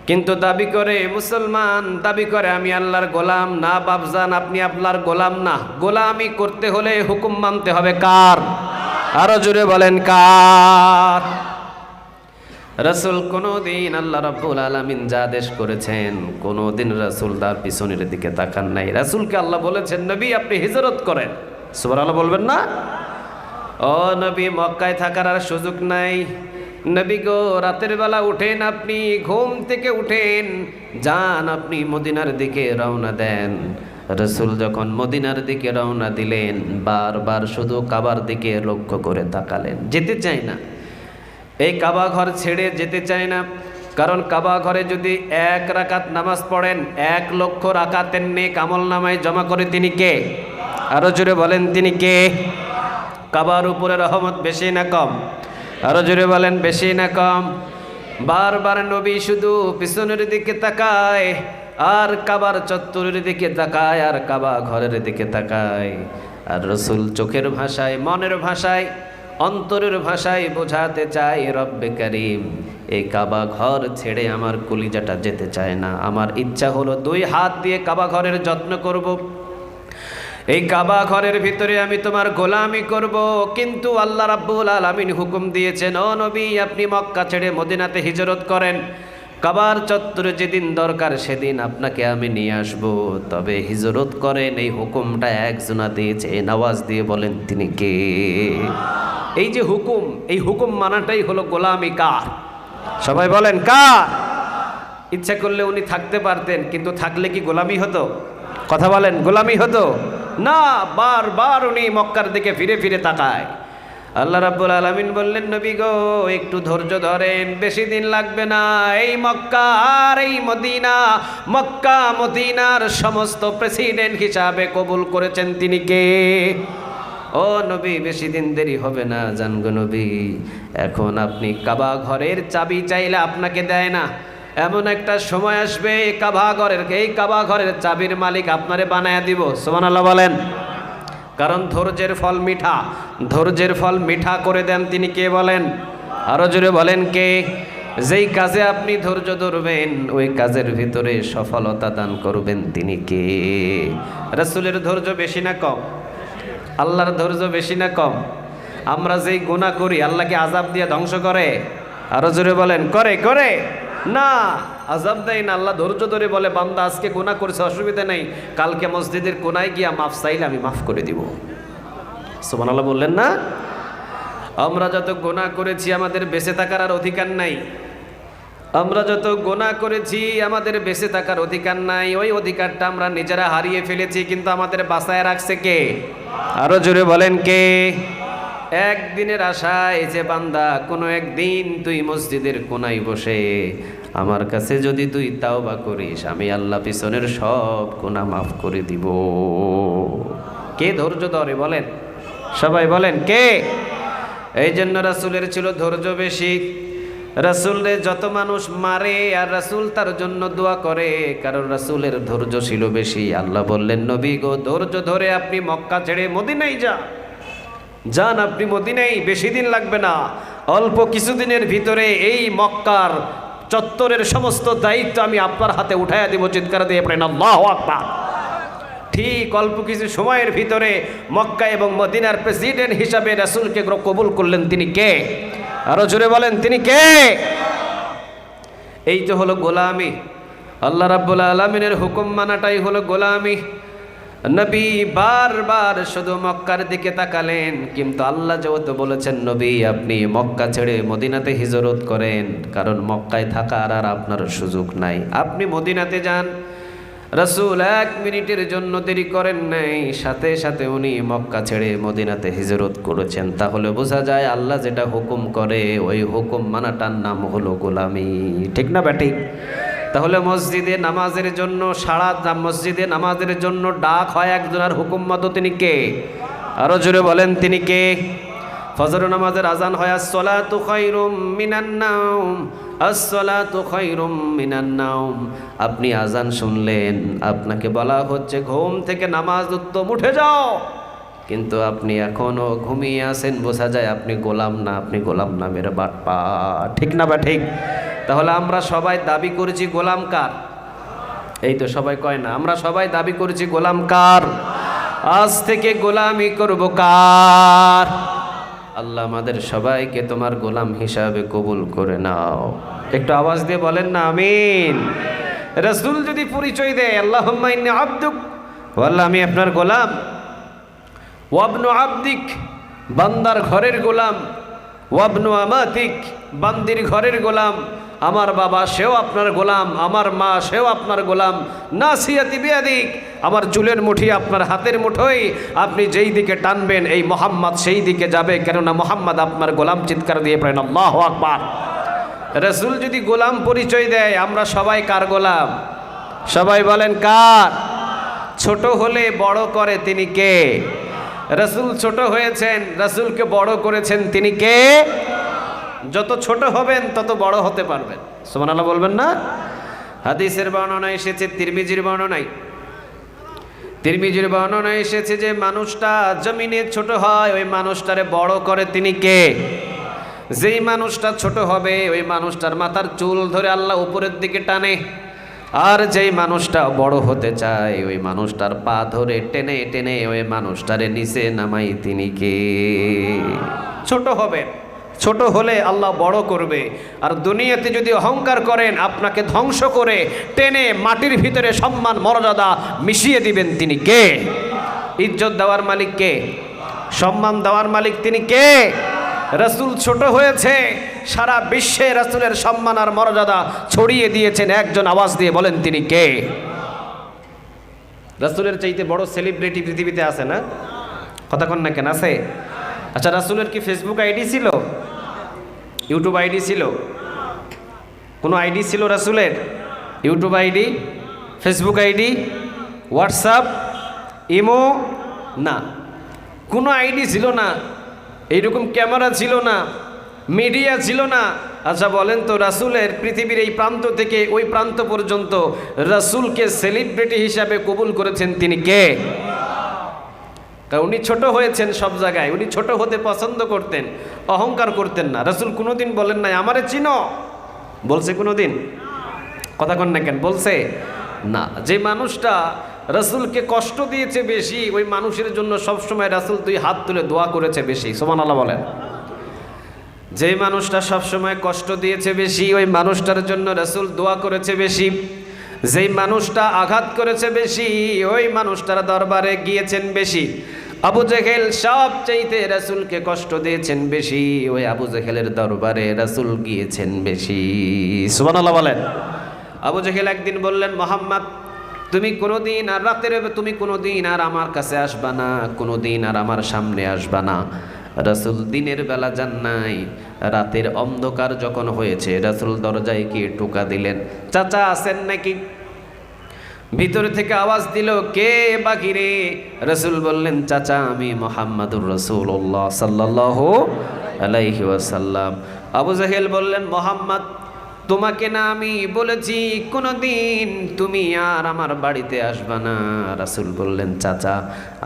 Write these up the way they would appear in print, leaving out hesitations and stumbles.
কিন্তু দাবি করে মুসলমান, দাবি করে আমি আল্লাহর গোলাম। না বাপজান, আপনি আপনার গোলাম না। গোলামি করতে হলে হুকুম মানতে হবে কার? আরো জোরে বলেন কার? রাসূল কোনদিন আল্লাহ রাব্বুল আলামিন যা আদেশ করেছেন কোনদিন রাসূল তার পিছনের দিকে তাকান নাই। রাসূলকে আল্লাহ বলেছেন, নবী আপনি হিজরত করেন। সুবহানাল্লাহ বলবেন না? ও নবী, মক্কায় থাকার আর সুযোগ নাই। নবী গো, রাতের বেলা উঠেন, আপনি ঘুম থেকে উঠেন, যান আপনি মদিনার দিকে রওনা দেন। রাসূল যখন মদিনার দিকে রওনা দিলেন, বারবার শুধু কাবার দিকে লক্ষ্য করে তাকালেন, যেতে চায় না। এই কাবা ঘর ছেড়ে যেতে চায় না, কারণ কাবা ঘরে যদি 1 রাকাত নামাজ পড়েন 1 লক্ষ রাকাতের নেক আমল নামায় জমা করে তিনি কে? আরো জোরে বলেন তিনি কে? কাবার উপরে রহমত বেশি না কম? আরো জোরে বলেন বেশি না কম? বারবার নবী শুধু পিছনের দিকে তাকায়, আর কাবার চত্বরের দিকে তাকায়, আর কাবা ঘরের দিকে তাকায়। আর রাসূল চোখের ভাষায়, মনের ভাষায়, অন্তরের ভাষায় বোঝাতে চায়, রব্বে কারীম, এই কাবা ঘর ছেড়ে আমার কলিজাটা যেতে চায় না। আমার ইচ্ছা হলো 2 হাত দিয়ে কাবা ঘরের যত্ন করব, এই কাবা ঘরের ভিতরে আমি তোমার গোলামি করব। কিন্তু আল্লাহ রাব্বুল আলামিন হুকুম দিয়েছেন, ও নবী আপনি মক্কা ছেড়ে মদিনাতে হিজরত করেন। কাবার চত্বরে যেদিন দরকার সেদিন আপনাকে আমি নিয়ে আসব, তবে হিজরত করেন। এই হুকুমটা একজনা দিয়েছে, আওয়াজ দিয়ে বলেন তিনি কে? এই যে হুকুম, এই হুকুম মানাটাই হলো গোলামি কার? সবাই বলেন কার? ইচ্ছা করলে উনি থাকতে পারতেন, কিন্তু থাকলে কি গোলামি হতো? কথা বলেন, গোলামি হতো না। বারবার উনি মক্কার দিকে ফিরে ফিরে তাকায়। আল্লাহ রাব্বুল আলামিন বললেন, নবী গো একটু ধৈর্য ধরেন, বেশি দিন লাগবে না। এই মক্কা আর এই মদিনা, মক্কা মদিনার সমস্ত প্রেসিডেন্ট হিসাবে কবুল করেছেন তিনি কে? ও নবী বেশি দিন দেরি হবে না, জান গো নবী। এখন আপনি কাবা ঘরের চাবি চাইলে আপনাকে দেয় না, এমন একটা সময় আসবে এই কাবা ঘরের চাবির মালিক আপনারে বানায়া দিব। সুবহানাল্লাহ বলেন। কারণ ধৈর্যের ফল মিঠা, ধৈর্যের ফল মিঠা করে দেন তিনি কে বলেন? আরো জোরে বলেন কে? যেই কাজে আপনি ধৈর্য ধরবেন ওই কাজের ভিতরে সফলতা দান করবেন তিনি কে? রাসূলের ধৈর্য বেশি না কম? আল্লাহর ধৈর্য বেশি না কম? আমরা যেই গুনাহ করি আল্লাহকে আযাব দিয়ে ধ্বংস করে? আরো জোরে বলেন করে? করে না, আযাব দেয় না। আল্লাহ ধৈর্য ধরে বলে, বান্দা আজকে গুনাহ করেছে, অসুবিধা নেই, কালকে মসজিদের কোনায় গিয়া মাফ চাইলে আমি মাফ করে দিব। সুবহানাল্লাহ বললেন না? আমরা যত গুনাহ করেছি আমাদের বেঁচে থাকার আর অধিকার নাই। আমরা যত গুনাহ করেছি আমাদের বেঁচে থাকার অধিকার নাই। ওই অধিকারটা আমরা নিজেরা হারিয়ে ফেলেছি, কিন্তু আমাদের বাঁচায় রাখছে কে? আরো জোরে বলেন কে? একদিনের আশায় যে বান্দা কোনো একদিন তুই মসজিদের কোনায় বসে আমার কাছে যদি তুই তাওবা করিস, আমি আল্লাহ পিছনের সব গুনাহ মাফ করে দিব। কে ধৈর্য ধরে বলেন? সবাই বলেন কে? এই জন্য রাসূলের ছিল ধৈর্য বেশি। রাসূলরে যত মানুষ মারে আর রাসূল তার জন্য দোয়া করে, কারণ রাসূলের ধৈর্য ছিল বেশি। আল্লাহ বললেন, নবী গো ধৈর্য ধরে আপনি মক্কা ছেড়ে মদিনায় যান, আপনি মদিনায় বেশি দিন লাগবে না, অল্প কিছুদিনের ভিতরে এই মক্কার চত্বরের সমস্ত দায়িত্ব আমি আপনার হাতে উঠাইয়া দিব। চিৎকার দিয়ে পড়েন আল্লাহু আকবার। ঠিক অল্প কিছু সময়ের ভিতরে মক্কা এবং মদিনার প্রেসিডেন্ট হিসাবে রাসূলকে কবুল করলেন তিনি কে? আরো জোরে বলেন তিনি কে? এই তো হলো গোলামি। আল্লাহ রাব্বুল আলামিনের হুকুম মানাটাই হলো গোলামি। নবী বারবার শুধু মক্কার দিকে তাকালেন, কিন্তু আল্লাহ যেহেতু বলেছেন নবী আপনি মক্কা ছেড়ে মদিনাতে হিজরত করেন, কারণ মক্কায় থাকার আর আপনার সুযোগ নাই, আপনি মদিনাতে যান। রাসূল 1 মিনিটের জন্য দেরি করেন নাই, সাথে সাথে উনি মক্কা ছেড়ে মদিনাতে হিজরত করেছেন। তাহলে বোঝা যায় আল্লাহ যেটা হুকুম করে ওই হুকুম মানাটার নাম হলো গোলামি। ঠিক না ব্যাটি? তাহলে মসজিদে নামাজের জন্য মসজিদে নামাজের জন্য ডাক হয় একজনের হুকুম মতো, তিনি কে? আরো জোরে বলেন তিনি কে? ফজর নামাজের আজান হয় আসসালাতু খায়রুম মিনান নাওম, আসসালাতু খায়রুম মিনান নাওম। আপনি আজান শুনলেন, আপনাকে বলা হচ্ছে ঘুম থেকে নামাজ উত্তম, উঠে যাও, কিন্তু আপনি এখনো ঘুমিয়ে আছেন। বোঝা যায় আপনি গোলাম না, আপনি গোলাম নামের বাটপা। ঠিক না বা ঠিক? তাহলে আমরা সবাই দাবি করেছি গোলাম কার? এই তো সবাই কয় না, আমরা সবাই দাবি করেছি গোলাম কার? আজ থেকে গোলামি করব কার? আল্লাহ আমাদের সবাইকে তোমার গোলাম হিসাবে কবুল করে নাও। একটু আওয়াজ দিয়ে বলেন না আমিন। রাসূল যদি পরিচয় দেয় আল্লাহুম্মা ইন্নী আবদুক, আল্লাহ আমি আপনার গোলাম, ওয়াবনু আবদিক বান্দার ঘরের গোলাম, ওয়াবনু আমাতিক বান্দির ঘরের গোলাম, আমার বাবা সেও আপনার গোলাম, আমার মা সেও আপনার গোলাম, নাসিয়াতি বিয়াদিক আমার চুলের মুঠি আপনার হাতের মুঠোয়, আপনি যেই দিকে টানবেন এই মোহাম্মদ সেই দিকে যাবে, কেননা মোহাম্মদ আপনার গোলাম। চিৎকার দিয়ে পড়েন আল্লাহু আকবার। রাসূল যদি গোলাম পরিচয় দেয় আমরা সবাই কার গোলাম? সবাই বলেন কার? ছোট হলে বড় করে তিনি কে? রাসূল ছোট হয়েছেন, রাসূলকে বড় করেছেন তিনি কে? যত ছোট হবেন তত বড় হতে পারবেন। সুবহানাল্লাহ বলবেন না? হাদিসের বর্ণনা এসেছে, তিরমিজির বর্ণনায় এসেছে যে মানুষটা জমিনে ছোট হয় ওই মানুষটারে বড় করে তিনি কে? যেই মানুষটা ছোট হবে ওই মানুষটার মাথার চুল ধরে আল্লাহ উপরের দিকে টানে, আর যেই মানুষটা বড় হতে চায় ওই মানুষটার পা ধরে টেনে টেনে ওই মানুষটারে নিচে নামাই তিনি কে? ছোট হবে, ছোট হলে আল্লাহ বড় করবে। আর দুনিয়াতে যদি অহংকার করেন আপনাকে ধ্বংস করে টেনে মাটির ভিতরে সম্মান মর্যাদা মিশিয়ে দিবেন তিনি কে? ইজ্জত দেওয়ার মালিক কে? সম্মান দেওয়ার মালিক তিনি কে? রাসূল ছোট হয়েছে, সারা বিশ্বে রাসূলের সম্মান আর মর্যাদা ছড়িয়ে দিয়েছেন একজন, আওয়াজ দিয়ে বলেন তিনি কে? রাসূলের চাইতে বড় সেলিব্রিটি পৃথিবীতে আছে না? কথা কন না কেন? আছে। আচ্ছা রাসূলের কি ফেসবুক আইডি ছিল? ইউটিউব আইডি ছিল? কোনো আইডি ছিল রাসূলের? YouTube ID, Facebook ID, WhatsApp, imo? না, কোনো আইডি ছিল না, এইরকম ক্যামেরা ছিল না, মিডিয়া ছিল না। আচ্ছা বলেন তো রাসূলের পৃথিবীর এই প্রান্ত থেকে ওই প্রান্ত পর্যন্ত রাসূলকে সেলিব্রিটি হিসাবে কবুল করেছেন তিনি কে? কারণ উনি ছোট হয়েছেন সব জায়গায়, উনি ছোট হতে পছন্দ করতেন, অহংকার করতেন না। রাসূল কোনোদিন বলেন নাই আমারে চিনো, বলছে কোনোদিন? কথা কন না কেন? বলছে না। যে মানুষটা রাসূলকে কষ্ট দিয়েছে বেশি ওই মানুষের জন্য সবসময় রাসূল দুই হাত তুলে দোয়া করেছে বেশি। সুবহানাল্লাহ বলেন। যে মানুষটা সবসময় কষ্ট দিয়েছে বেশি ওই মানুষটার জন্য রাসূল দোয়া করেছে বেশি। যেই মানুষটা আঘাত করেছে বেশি ওই মানুষটার দরবারে গিয়েছেন বেশি। আবু জেহেল সবচাইতে রাসূলকে কষ্ট দিয়েছেন বেশি, ওই আবু জেহেলের দরবারে রাসূল গিয়েছেন বেশি। সুবহানাল্লাহ বলেন। আবু জেহেল একদিন বললেন মুহাম্মদ তুমি কোনোদিন আর তুমি কোনোদিন আর আমার কাছে আসবা না, কোনোদিন আর আমার সামনে আসবা না। রাসূল দিনের বেলা যান নাই, রাতের অন্ধকার যখন হয়েছে রাসূল দরজায় গিয়ে টোকা দিলেন, চাচা আছেন নাকি? ভিতর থেকে আওয়াজ দিল, কে বাকি রে? রাসূল বললেন, চাচা আমি মুহাম্মাদুর রাসূলুল্লাহ সাল্লাল্লাহু আলাইহি ওয়াসাল্লাম। আবু জাহেল বললেন, মুহাম্মদ তোমাকে না আমি বলেছি কোনোদিন তুমি আর আমার বাড়িতে আসবা না? রাসূল বললেন, চাচা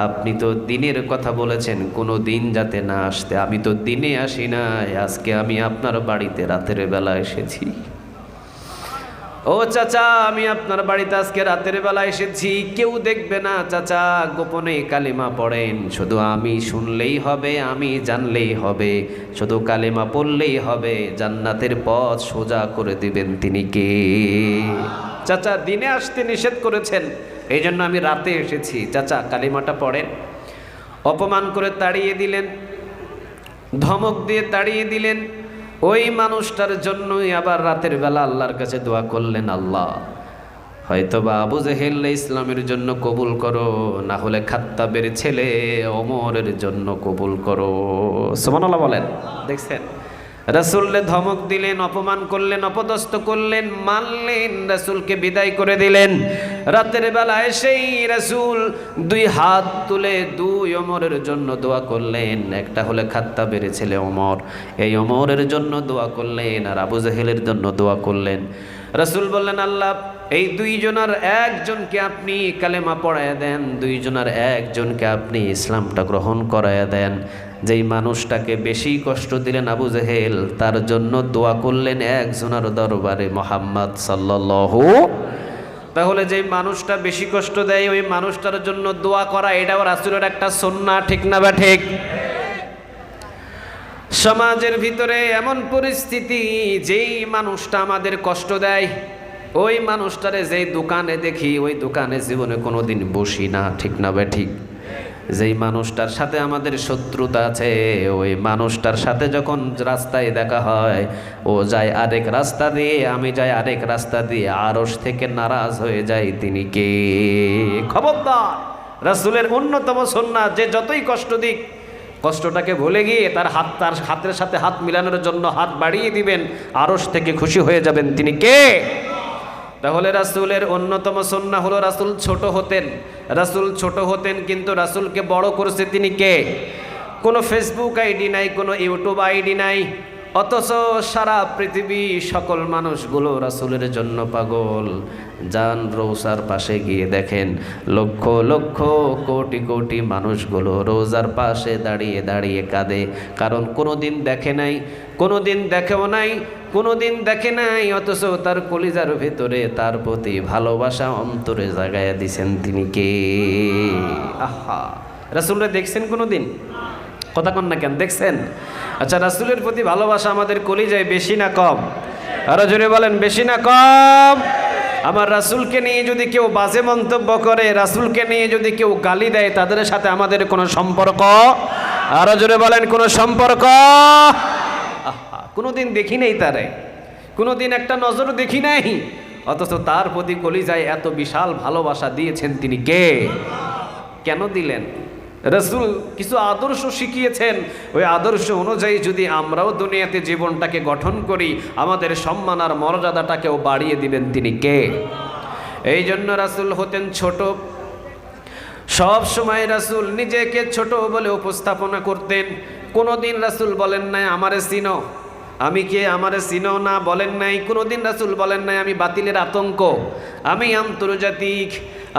আপনি তো দিনের কথা বলেছেন কোনো দিন যাতে না আসতে, আমি তো দিনে আসি নাই, আজকে আমি আপনার বাড়িতে রাতের বেলা এসেছি। ও চাচা আমি আপনার বাড়িতে আজকে রাতের বেলা এসেছি, কেউ দেখবে না চাচা, গোপনে কালিমা পড়েন, শুধু আমি শুনলেই হবে, আমি জানলেই হবে, শুধু কালিমা পড়লেই হবে, জান্নাতের পথ সোজা করে দিবেন তিনি কে? চাচা দিনে আসতে নিষেধ করেছেন এই জন্য আমি রাতে এসেছি, চাচা কালিমাটা পড়েন। অপমান করে তাড়িয়ে দিলেন, ধমক দিয়ে তাড়িয়ে দিলেন। ওই মানুষটার জন্যই আবার রাতের বেলা আল্লাহর কাছে দোয়া করলেন, আল্লাহ হয়তোবা আবু জেহেল ইসলামের জন্য কবুল করো, না হলে খাত্তাবের ছেলে ওমরের জন্য কবুল করো। সুবহানাল্লাহ বলেন। দেখছেন রাসূলকে ধমক দিলেন, অপমান করলেন, অপদস্থ করলেন, মানলেন, রাসূলকে বিদায় করে দিলেন। রাতের বেলা এসেই রাসূল দুই হাত তুলে দুই ওমরের জন্য দোয়া করলেন। একটা হলে খাত্তাবের ছেলে ওমর, এই ওমরের জন্য দোয়া করলেন, আর আবু জেহেলের জন্য দোয়া করলেন। রাসূল বললেন, আল্লাহ এই দুইজনের একজনকে আপনি কালেমা পড়ায়া দেন, দুইজনের একজনকে আপনি ইসলামটা গ্রহণ করায়া দেন, যেই মানুষটাকে বেশি কষ্ট দিলেন আবু জেহেল, তার জন্য দোয়া করলেন একজনের দরবারে, মুহাম্মদ সাল্লাল্লাহু। তাহলে যেই মানুষটা বেশি কষ্ট দেয় ওই মানুষটার জন্য দোয়া করা এটাও রাসূলের একটা সুন্নাহ, ঠিক না বা ঠিক? সমাজের ভিতরে এমন পরিস্থিতি, যেই মানুষটা আমাদের কষ্ট দেয় ওই মানুষটারে যেই দোকানে দেখি ওই দোকানে জীবনে কোনোদিন বসি না, ঠিক না বা ঠিক? যেই মানুষটার সাথে আমাদের শত্রুতা আছে ওই মানুষটার সাথে যখন রাস্তায় দেখা হয়, ও যায় আরেক রাস্তা দিয়ে, আমি যাই আরেক রাস্তা দিয়ে, আরশ থেকে নারাজ হয়ে যায়। তিনি কে? খবরদার, রাসূলের অন্যতম সুন্নাহ, যে যতই কষ্ট দিক কষ্টটাকে ভুলে গিয়ে তার হাতের সাথে হাত মিলানোর জন্য হাত বাড়িয়ে দিবেন, আরশ থেকে খুশি হয়ে যাবেন। তিনি কে? তাহলে রাসূলের অন্যতম সুন্নাহ হলো রাসূল ছোট হতেন। রাসূল ছোট হতেন কিন্তু রাসূলকে বড় করেছে তিনি কে? কোনো ফেসবুক আইডি নাই, কোনো ইউটিউব আইডি নাই, অথচ সারা পৃথিবী সকল মানুষগুলো রাসূলের জন্য পাগল। যান রোজার পাশে গিয়ে দেখেন, লক্ষ লক্ষ কোটি কোটি মানুষগুলো রোজার পাশে দাঁড়িয়ে দাঁড়িয়ে কাঁদে, কারণ কোনোদিন দেখে নাই, কোনোদিন দেখেও নাই, কোনোদিন দেখে নাই, অথচ তার কলিজার ভেতরে তার প্রতি ভালোবাসা অন্তরে জাগাইয়া দিছেন। তিনি কে? আহা, রাসূলরে দেখছেন কোনোদিন? কথা কন না কেন? দেখছেন? আচ্ছা, রাসূলের প্রতি ভালোবাসা আমাদের কলিজায় বেশি না কম? আরো জোরে বলেন, বেশি না কম? আমার রাসূলকে নিয়ে যদি কেউ বাজে মন্তব্য করে, রাসূলকে নিয়ে যদি কেউ গালি দেয়, তাদের সাথে আমাদের কোনো সম্পর্ক? আরো জোরে বলেন, কোনো সম্পর্ক? কোনোদিন দেখি নাই তারে, কোনোদিন একটা নজর দেখি নাই, অথচ তার প্রতি কলিজায় এত বিশাল ভালোবাসা দিয়েছেন। তিনি কে? কেন দিলেন? রাসূল কিছু আদর্শ শিখিয়েছেন, ওই আদর্শ অনুযায়ী যদি আমরাও দুনিয়াতে জীবনটাকে গঠন করি, আমাদের সম্মান আর মর্যাদাটাকেও বাড়িয়ে দিবেন। তিনি কে? এই জন্য রাসূল হতেন ছোট। সব সময় রাসূল নিজেকে ছোট বলে উপস্থাপনা করতেন। কোনোদিন রাসূল বলেন নাই আমারে চিনো, আমি কে আমারে চিনো না, বলেন নাই। কোনোদিন রাসূল বলেন নাই আমি বাতিলের আতঙ্ক, আমি আন্তর্জাতিক,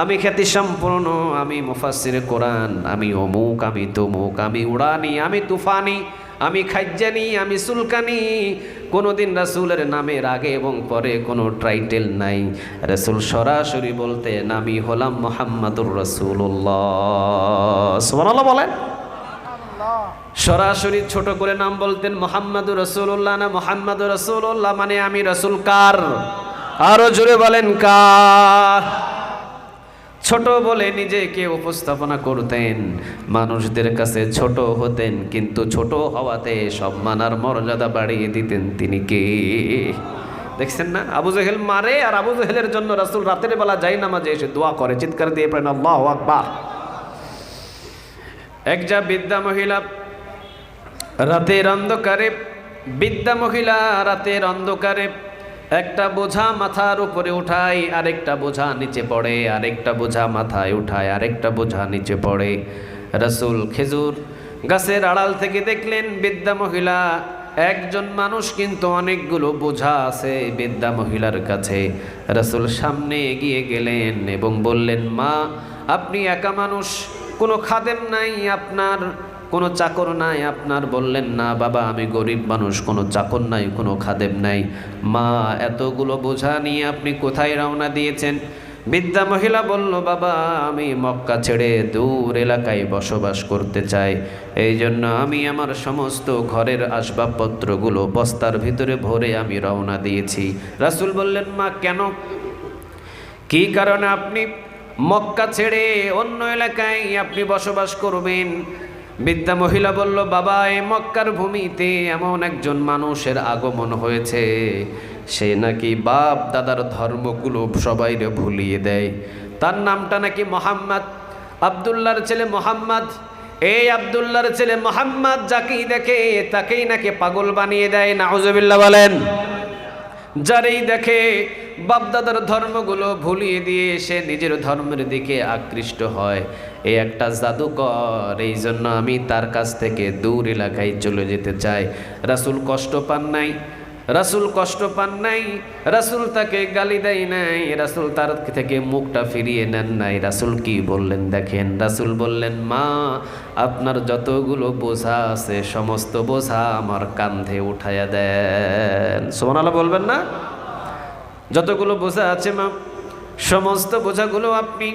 আমি খ্যাতি সম্পূর্ণ, আমি মুফাসসিরে কোরআন, আমি অমুক, আমি তমুক, আমি উড়ানি, আমি তুফানি, আমি খাজ্জানি, আমি সুলকানি। কোনোদিন রাসূলের নামের আগে এবং পরে কোনো টাইটেল নাই। রাসূল সরাসরি বলতেন আমি হলাম মুহাম্মাদুর রাসূলুল্লাহ। সুবহানাল্লাহ বলেন। সরাসরি ছোট করে নাম বলতেন, মুহাম্মাদুর রাসূলুল্লাহ না মুহাম্মাদুর রাসূলুল্লাহ মানে আমি রাসূল কার? আরো জোরে বলেন, কার? ছোট বলে নিজেকে উপস্থাপনা করতেন, মানুষদের কাছে ছোট হতেন, কিন্তু ছোট হওয়াতে সম্মান আর মর্যাদা বাড়িয়ে দিতেন। তিনি কে? দেখছেন না, আবু জেহেল মারে, আর আবু জেহেলের জন্য রাসূল রাতের বেলা যাই নামাজে এসে দোয়া করে, চিৎকার দিয়ে পড়েন আল্লাহু আকবার। একজা বৃদ্ধা মহিলা রাতের অন্ধকারে, বৃদ্ধা মহিলা রাতের অন্ধকারে একটা বোঝা মাথার উপরে উঠায়, আরেকটা বোঝা নিচে পড়ে, আরেকটা বোঝা মাথায় উঠায়, আরেকটা বোঝা নিচে পড়ে। রাসূল খেজুর গাছের আড়াল থেকে দেখলেন বৃদ্ধা মহিলা, একজন মানুষ কিন্তু অনেকগুলো বোঝা আছে বৃদ্ধা মহিলার কাছে। রাসূল সামনে এগিয়ে গেলেন এবং বললেন, মা আপনি একা মানুষ, কোনো খাদেম নাই আপনার, কোনো চাকর নাই আপনার? বললেন, না বাবা আমি গরিব মানুষ, কোনো চাকর নাই, কোনো খাদেম নাই। মা এতগুলো বোঝা নিয়ে আপনি কোথায় রওনা দিয়েছেন? বৃদ্ধা মহিলা বলল, বাবা আমি মক্কা ছেড়ে দূর এলাকায় বসবাস করতে চাই, এই জন্য আমি আমার সমস্ত ঘরের আসবাবপত্রগুলো বস্তার ভিতরে ভরে আমি রওনা দিয়েছি। রাসূল বললেন, মা কেন, কী কারণে আপনি মক্কা ছেড়ে অন্য এলাকায় আপনি বসবাস করবেন? বৃদ্ধা মহিলা বলল, বাবা এই মক্কার ভূমিতে এমন একজন মানুষের আগমন হয়েছে, সে নাকি বাপ দাদার ধর্মগুলো সবাইরে ভুলিয়ে দেয়। তার নামটা নাকি মোহাম্মদ, আব্দুল্লাহর ছেলে মোহাম্মদ। এই আব্দুল্লাহর ছেলে মোহাম্মদ যাকেই দেখে তাকেই নাকি পাগল বানিয়ে দেয়। নাউজুবিল্লাহ বলেন। যারেই দেখে বাপদাদার ধর্মগুলো ভুলিয়ে দিয়ে সে নিজের ধর্মের দিকে আকৃষ্ট হয়। এই একটা জাদুকর, এই জন্য আমি তার কাছ থেকে দূর এলাকায় চলে যেতে চাই। রাসূল কষ্ট পান নাই, রাসূল কষ্ট পান নাই, রাসূল তাকে গালি দেয় নাই, রাসূল তার থেকে মুখটা ফিরিয়ে নেন নাই। রাসূল কি বললেন দেখেন, রাসূল বললেন, মা আপনার যতগুলো বোঝা আছে সমস্ত বোঝা আমার কাঁধে উঠাইয়া দেন। সুবহানাল্লাহ বলবেন না? যতগুলো বোঝা আছে মা, সমস্ত বোঝাগুলো আপনি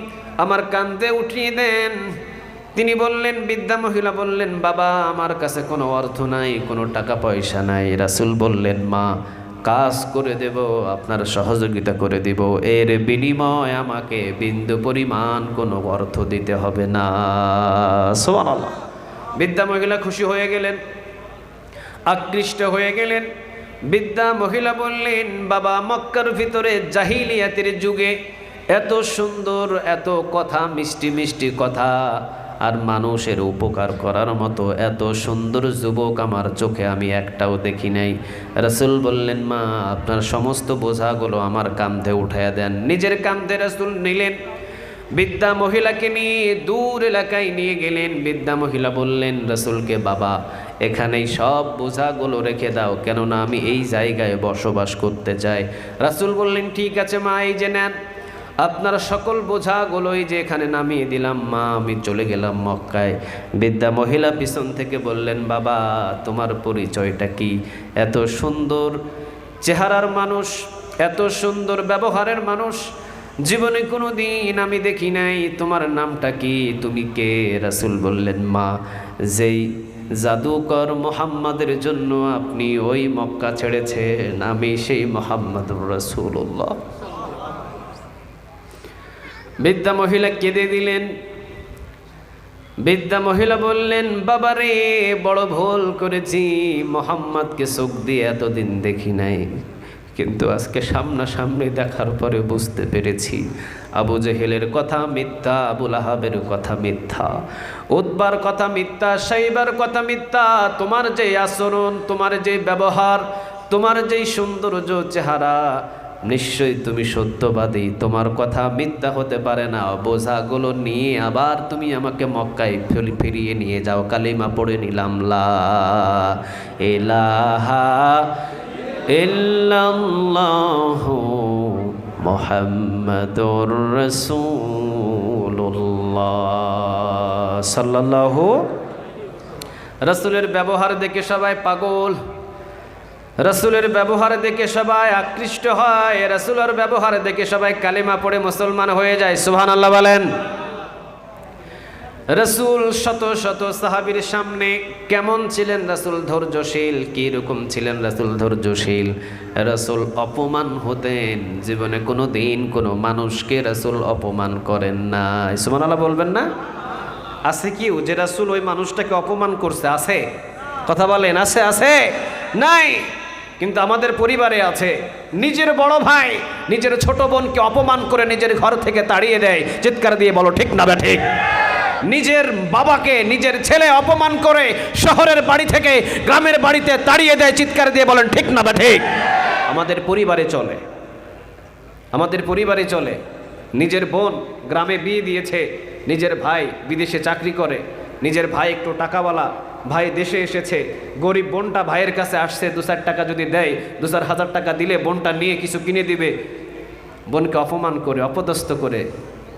আমার কাঁধে উঠিয়ে দেন। তিনি বললেন, বৃদ্ধা মহিলা বললেন, বাবা আমার কাছে কোনো অর্থ নাই, কোনো টাকা পয়সা নাই। রাসূল বললেন, মা কাজ করে দেব, আপনার সহযোগিতা করে দেব, এর বিনিময় আমাকে বিন্দু পরিমাণ কোনো অর্থ দিতে হবে না। সুবহানাল্লাহ। বৃদ্ধা মহিলা খুশি হয়ে গেলেন, আকৃষ্ট হয়ে গেলেন। বৃদ্ধা মহিলা বললেন, বাবা মক্কার ভিতরে জাহিলিয়াতের যুগে এত সুন্দর এত কথা, মিষ্টি মিষ্টি কথা, আর মানুষের উপকার করার মতো এত সুন্দর যুবক আমার চোখে আমি একটাও দেখি নাই। রাসূল বললেন, মা আপনার সমস্ত বোঝাগুলো আমার কাঁধে উঠাইয়া দেন। নিজের কাঁধে রাসূল নিলেন, বৃদ্ধা মহিলাকে নিয়ে দূর এলাকায় নিয়ে গেলেন। বৃদ্ধা মহিলা বললেন রাসূলকে, বাবা এখানেই সব বোঝাগুলো রেখে দাও, কেননা আমি এই জায়গায় বসবাস করতে চাই। রাসূল বললেন, ঠিক আছে মা, এই যে নেন আপনার সকল বোঝাগুলোই যে এখানে নামিয়ে দিলাম। মা আমি চলে গেলাম মক্কায়। বৃদ্ধা মহিলা পিছন থেকে বললেন, বাবা তোমার পরিচয়টা কি? এত সুন্দর চেহারার মানুষ, এত সুন্দর ব্যবহারের মানুষ জীবনে কোনো দিন আমি দেখি নাই, তোমার নামটা কি, তুমি কে? রাসূল বললেন, মা যেই জাদুকর মুহাম্মাদের জন্য আপনি ওই মক্কা ছেড়েছেন, আমি সেই মুহাম্মাদুর রাসূলুল্লাহ। বৃদ্ধা মহিলা কেঁদে দিলেন। বৃদ্ধা মহিলা বললেন, বাবারে বড় ভুল করেছি, মুহাম্মাদকে চোখ দিয়ে এতদিন দেখি নাই, কিন্তু আজকে সামনাসামনি দেখার পরে বুঝতে পেরেছি আবু জেহেলের কথা মিথ্যা, আবু লাহাবের কথা মিথ্যা, উতবার কথা মিথ্যা, সাইবার কথা মিথ্যা। তোমার যে আচরণ, তোমার যে ব্যবহার, তোমার যেই সৌন্দর্য চেহারা, নিশ্চয়ই তুমি সত্যবাদী, তোমার কথা মিথ্যা হতে পারে না। বোঝাগুলো নিয়ে আবার তুমি আমাকে মক্কায় ফিরিয়ে নিয়ে যাও। কালিমা পড়ে নিলাম, লা ইলাহা ইল্লাল্লাহু মুহাম্মাদুর রাসূলুল্লাহ সাল্লাল্লাহু। রাসূলের ব্যবহার দেখে সবাই পাগল, রাসূলের ব্যবহার দেখে সবাই আকৃষ্ট হয়, রাসূলের ব্যবহার দেখে সবাই কালিমা পড়ে মুসলমান হয়ে যায়। সুবহানাল্লাহ বলেন। রাসূল শত শত সাহাবীর সামনে কেমন ছিলেন রাসূল? ধৈর্যশীল। কি রকম ছিলেন রাসূল? ধৈর্যশীল। রাসূল অপমান হতেন, জীবনে কোনো দিন কোনো মানুষকে রাসূল অপমান করেন না। সুবহানাল্লাহ বলবেন না? আছে কি যে রাসূল ওই মানুষটাকে অপমান করছে? আছে? কথা বলেন, আছে? আছে? নাই। কিন্তু আমাদের পরিবারে আছে, নিজের বড় ভাই নিজের ছোট বোনকে অপমান করে নিজের ঘর থেকে তাড়িয়ে দেয়। চিৎকার দিয়ে বলো ঠিক না বে ঠিক? নিজের বাবাকে নিজের ছেলে অপমান করে শহরের বাড়ি থেকে গ্রামের বাড়িতে তাড়িয়ে দেয়। চিৎকার দিয়ে বলেন ঠিক না বে ঠিক? আমাদের পরিবারে চলে, আমাদের পরিবারে চলে। নিজের বোন গ্রামে বিয়ে দিয়েছে, নিজের ভাই বিদেশে চাকরি করে, নিজের ভাই একটু টাকাওয়ালা, ভাই দেশে এসেছে, গরিব বোনটা ভাইয়ের কাছে আসছে, 2-4 টাকা যদি দেয়, 2-4 হাজার টাকা দিলে বোনটা নিয়ে কিছু কিনে দিবে। বোনকে অপমান করে, অপদস্থ করে,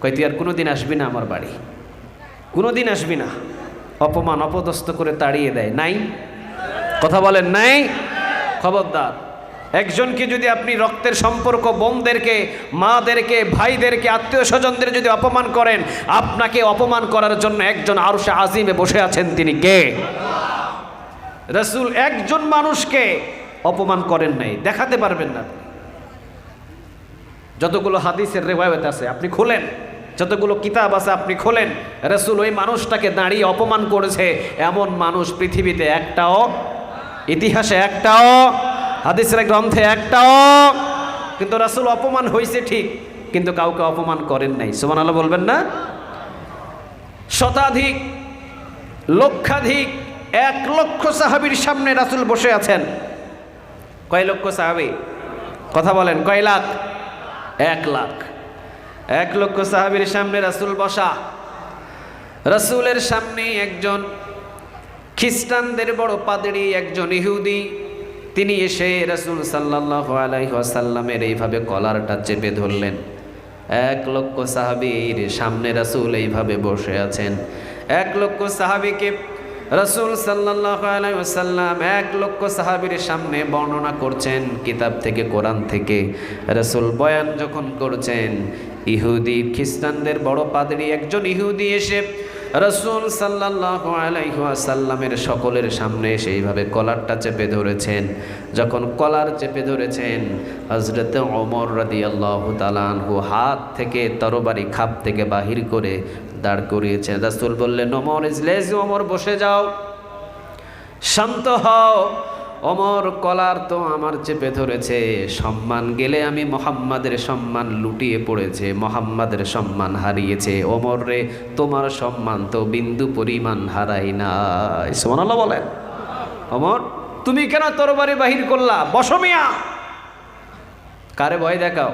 কয় তুই আর কোনোদিন আসবি না আমার বাড়ি, কোনোদিন আসবি না। অপমান অপদস্থ করে তাড়িয়ে দেয়। নাই? কথা বলেন নাই? খবরদার, একজনকে যদি আপনি রক্তের সম্পর্ক বোনদেরকে, মাদেরকে, ভাইদেরকে, আত্মীয় স্বজনদের যদি অপমান করেন, আপনাকে অপমান করার জন্য একজন আরশে আজিমে বসে আছেন। তিনি কে? রাসূল একজন মানুষকে অপমান করেন নাই, দেখাতে পারবেন না। যতগুলো হাদিসের রিওয়ায়াত আছে আপনি খোলেন, যতগুলো কিতাব আছে আপনি খোলেন, রাসূল ওই মানুষটাকে দাঁড়িয়ে অপমান করেছে এমন মানুষ পৃথিবীতে একটাও, ইতিহাসে একটাও, হাদিসের গ্রন্থে একটাও। কিন্তু রাসূল অপমান হয়েছে ঠিক, কিন্তু কাউকে অপমান করেন নাই। সুবহানাল্লাহ বলবেন না? শতাধিক, লক্ষাধিক, 1 লক্ষ সাহাবীর সামনে রাসূল বসে আছেন। কয় লক্ষ সাহাবী? কথা বলেন, কয় লাখ? 1 লাখ। 1 লক্ষ সাহাবীর সামনে রাসূল বসা। রাসূলের সামনে একজন খ্রিস্টানদের বড় পাদ্রী, একজন ইহুদি, তিনি এসে রাসূল সাল্লাল্লাহু আলাইহি ওয়াসাল্লামের এইভাবে কলারটা চেপে ধরলেন। 1,00,000 সাহাবীর সামনে রাসূল এইভাবে বসে আছেন। 1,00,000 সাহাবীকে রাসূল সাল্লাল্লাহু আলাইহি ওয়াসাল্লাম 1,00,000 সাহাবীর সামনে বর্ণনা করছেন কিতাব থেকে, কোরআন থেকে। রাসূল বয়ান যখন করছেন, ইহুদি খ্রিস্টানদের বড় পাদ্রী একজন ইহুদি এসে রাসূল সাল্লাল্লাহু আলাইহি ওয়াসাল্লামের সকলের সামনে সেইভাবে কলারটা চেপে ধরেছেন। যখন কলার চেপে ধরেছেন, হযরত ওমর রাদিয়াল্লাহু তাআলা আনহু হাত থেকে তরবারি খাপ থেকে বাহির করে দাঁড় করিয়েছেন। রাসূল বললেন, ওমর ইজলিস, ওমর বসে যাও, শান্ত হও। ওমর, কলার তো আমার চেপে ধরেছে, সম্মান গেলে আমি মুহাম্মাদের সম্মান লুটিয়ে পড়েছে, মুহাম্মাদের সম্মান হারিয়েছে। ওমর রে, তোমার সম্মান তো বিন্দু পরিমাণ হারাই নাই। সুবহানাল্লাহ বলেন। ওমর, তুমি কেন তরবারি বাহির করলা? বসো মিয়া। কারে ভয় দেখাও?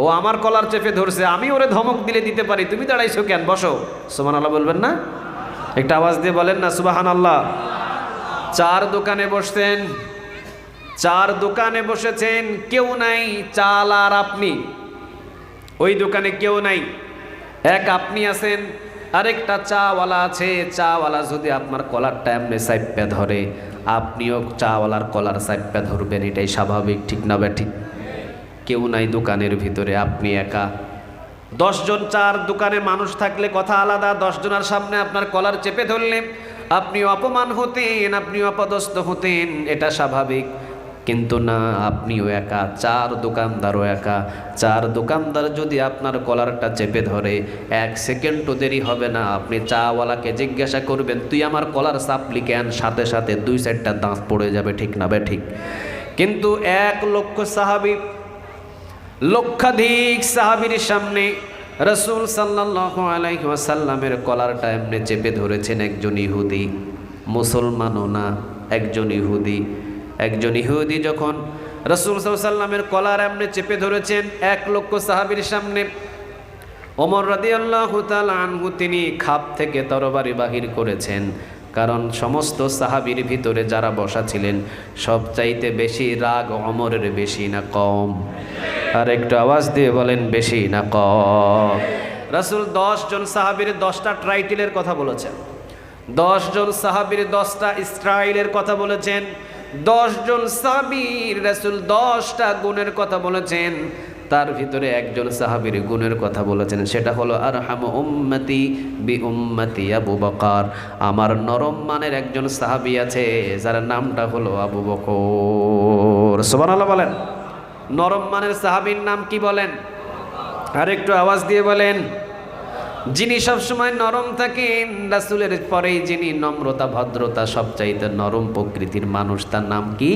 ও আমার কলার চেপে ধরছে, আমি ওরে ধমক দিলে দিতে পারি, তুমি দাঁড়াইছো কেন? বসো। সুবহানাল্লাহ বলবেন না? একটা আওয়াজ দিয়ে বলেন না সুবহানাল্লাহ। 4 দোকানে বসতেন, 4 দোকানে বসেছেন, কেউ নাই, চাল আর আপনি। ওই দোকানে কেউ নাই, এক আপনি আছেন, আরেকটা চাওয়ালা আছে। চাওয়ালা যদি আপনার কলারটা এমনি চাইপা ধরে, আপনিও চাওয়ালার কলার চাইপা ধরবেন, এটাই স্বাভাবিক, ঠিক না ঠিক? কেউ নাই দোকানের ভিতরে, আপনি একা। 10 জন 4 দোকানে মানুষ থাকলে কথা আলাদা। 10 জনের সামনে আপনার কলার চেপে ধরলে আপনিও অপমান হতেন, আপনিও অপদস্থ হতেন, এটা স্বাভাবিক। কিন্তু না, আপনিও একা, 4 দোকানদারও একা। 4 দোকানদার যদি আপনার কলারটা চেপে ধরে, 1 সেকেন্ডও দেরি হবে না, আপনি চাওয়ালাকে জিজ্ঞাসা করবেন, তুই আমার কলার চাপলি কেন? সাথে সাথে 2-4টা দাঁত পড়ে যাবে, ঠিক না ঠিক? কিন্তু 1,00,000 সাহাবী, লক্ষাধিক সাহাবীর সামনে রাসূল সাল্লাল্লাহু আলাইহি ওয়াসাল্লামের কলারটা এমনি চেপে ধরেছেন একজন ইহুদি, মুসলমানও না, একজন ইহুদি। একজন ইহুদি যখন রাসূল সাল্লাল্লাহু আলাইহি ওয়াসাল্লামের কলার এমনি চেপে ধরেছেন 1,00,000 সাহাবীর সামনে, ওমর রাদিয়াল্লাহু তাআলা আনহু তিনি খাপ থেকে তরবারি বাহির করেছেন। কারণ সমস্ত সাহাবীর ভিতরে যারা বসা ছিলেন, সবচাইতে বেশি রাগ ওমরের বেশি না কম? আর একটু আওয়াজ দিয়ে বলেন, বেশি না কম? রাসূল 10 জন সাহাবীর 10টা টাইটেলের কথা বলেছেন, 10 জন সাহাবীর 10টা স্টাইলের কথা বলেছেন, 10 জন সাহাবীর রাসূল 10টা গুণের কথা বলেছেন। তার ভিতরে একজন সাহাবীর গুণের কথা বলেছেন, সেটা হলো আরহামু উম্মতি বি উম্মতি আবু বকর। আমার নরম মানের একজন সাহাবী আছে, যার নামটা হলো আবু বকর। সুবহানাল্লাহ বলেন। নরম মানের সাহাবীর নাম কি বলেন? আর একটু আওয়াজ দিয়ে বলেন। যিনি সবসময় নরম থাকেন, রাসূলের পরেই যিনি নম্রতা ভদ্রতা সবচাইতে নরম প্রকৃতির মানুষ, তার নাম কি?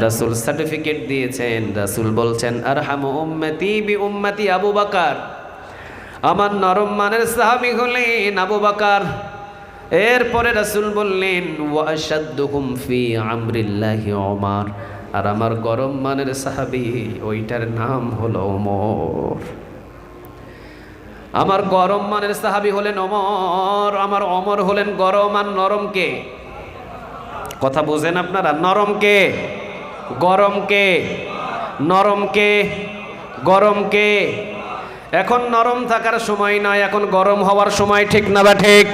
রাসূল সার্টিফিকেট দিয়েছেন। রাসূল বলছেন, আরহামু উম্মতি বি উম্মতি আবু বকর। আমার নরম মানের সাহাবী হলেন আবু বকর। এরপরে রাসূল বললেন, ওয়া আশাদ্দুহুম ফি আমরিল্লাহি ওমর। আর আমার গরম মানের সাহাবী, ওইটার নাম হলো ওমর। আমার গরম মানের সাহাবী হলেন ওমর। আমার ওমর হলেন গরম। আর নরম কে? কথা বুঝেন আপনারা? নরম কে? গরম কে? নরম কে? গরম কে? এখন নরম থাকার সময় নয়, এখন গরম হওয়ার সময়, ঠিক না বা ঠিক?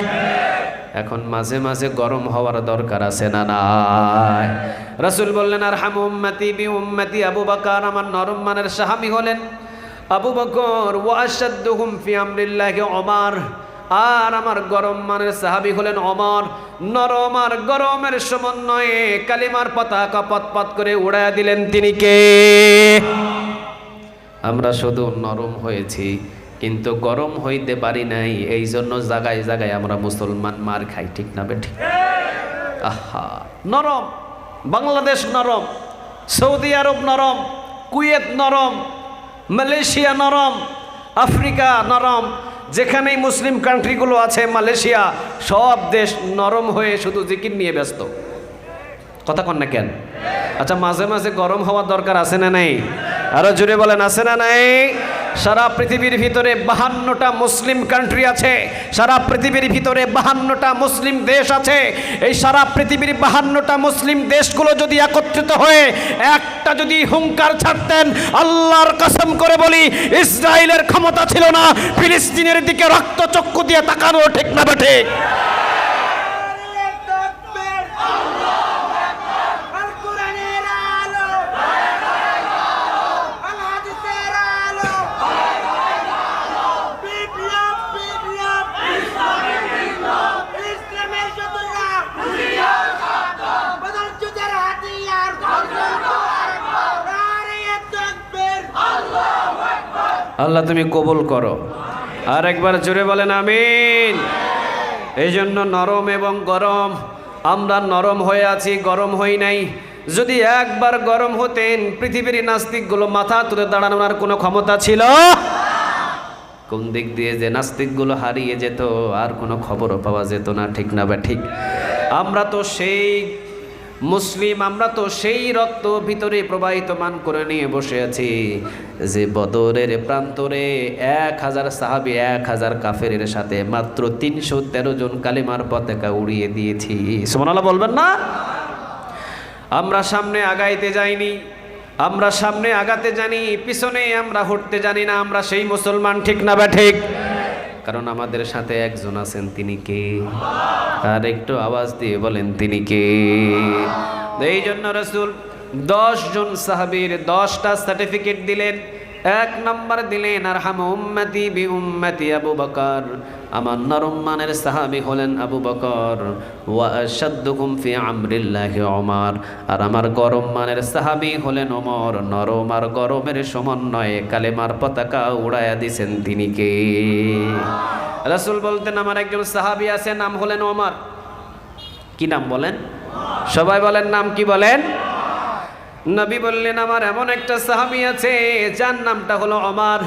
এখন মাঝে মাঝে গরম হওয়ার দরকার আছে না নাই? রাসূল বললেন, আরহামু উম্মতি বি উম্মতি আবু বকর। আমার নরম মানের সাহাবী হলেন আবু বকর। ওয়া আশাদ্দুহুম ফি আমরিল্লাহি ওমর। আর আমার গরম মানের সাহাবী হলেন ওমর। নরম আর গরমের সমন্বয়ে কালিমার পতাকা পতপত করে উড়াইয়া দিলেন তিনি কে? আমরা শুধু নরম হয়েছি, কিন্তু গরম হইতে পারি নাই। এই জন্য জায়গায় জায়গায় আমরা মুসলমান মার খাই, ঠিক না বেঠিক? আহা, নরম। বাংলাদেশ নরম, সৌদি আরব নরম, কুয়েত নরম, মালয়েশিয়া নরম, আফ্রিকা নরম, যেখানেই মুসলিম কান্ট্রিগুলো আছে, মালয়েশিয়া, সব দেশ নরম হয়ে শুধু জিকির নিয়ে ব্যস্ত। কথা কন না কেন? আচ্ছা, মাঝে মাঝে গরম হওয়ার দরকার আছে না নাই? আরো জোরে বলেন, আছে না নাই? সারা পৃথিবীর ভিতরে 52টা মুসলিম কান্ট্রি আছে, সারা পৃথিবীর ভিতরে 52টা মুসলিম দেশ আছে। এই সারা পৃথিবীর 52টা মুসলিম দেশগুলো যদি একত্রিত হয়ে একটা যদি হুঙ্কার ছাড়তেন, আল্লাহর কসম করে বলি ইসরায়েলের ক্ষমতা ছিল না ফিলিস্তিনের দিকে রক্তচক্ষু দিয়ে তাকানো, ঠিক না বেঠে? আল্লাহ তুমি কবুল করো। আর একবার জোরে বলেন আমিন। এই জন্য নরম এবং গরম, আমরা নরম হয়ে আছি, গরম হই নাই। যদি একবার গরম হতেন পৃথিবীর নাস্তিকগুলো মাথা তুলে দাঁড়ানোর কোনো ক্ষমতা ছিল? কোন দিক দিয়ে যে নাস্তিকগুলো হারিয়ে যেত আর কোনো খবরও পাওয়া যেত না, ঠিক না বা ঠিক? আমরা তো সেই মুসলিম, আমরা তো সেই রক্ত ভিতরে প্রবাহিতমান করে নিয়ে বসে আছি যে বদরের প্রান্তরে 1000 সাহাবী 1000 কাফেরের সাথে মাত্র 313 জন কালিমার পতাকা উড়িয়ে দিয়েছি। সুবহানাল্লাহ বলবেন না? আমরা সামনে আগাইতে যাইনি, আমরা সামনে আগাতে জানি, পিছনে আমরা হটতে জানি না। আমরা সেই মুসলমান, ঠিক না বা ঠিক? কারণ আমাদের সাথে একজন আছেন, তিনি কে? আর একটু আওয়াজ দিয়ে বলেন তিনি কে? এই জন্য রাসূল 10 জন সাহাবীর 10টা সার্টিফিকেট দিলেন। 1 নম্বর দিলেন আরহামু উম্মতি বি উম্মতি আবু বকর, আমার নরম মানের সাহাবী হলেন আবু বকর। ওয়া আশাদ্দুকুম ফি আমরিল্লাহি ওমর, আর আমার গরম মানের সাহাবী হলেন ওমর। নরম আর গরমের সমন্বয়ে কালেমার পতাকা উড়াইয়া দিয়েছেন তিনি কে? রাসূল বলতেন আমার একজন সাহাবী আছে, নাম হলেন ওমর। কি নাম বলেন? সবাই বলেন, নাম কি বলেন? নবী বললেন আমার এমন একটা সাহাবী আছে যার নামটা হলো ওমর।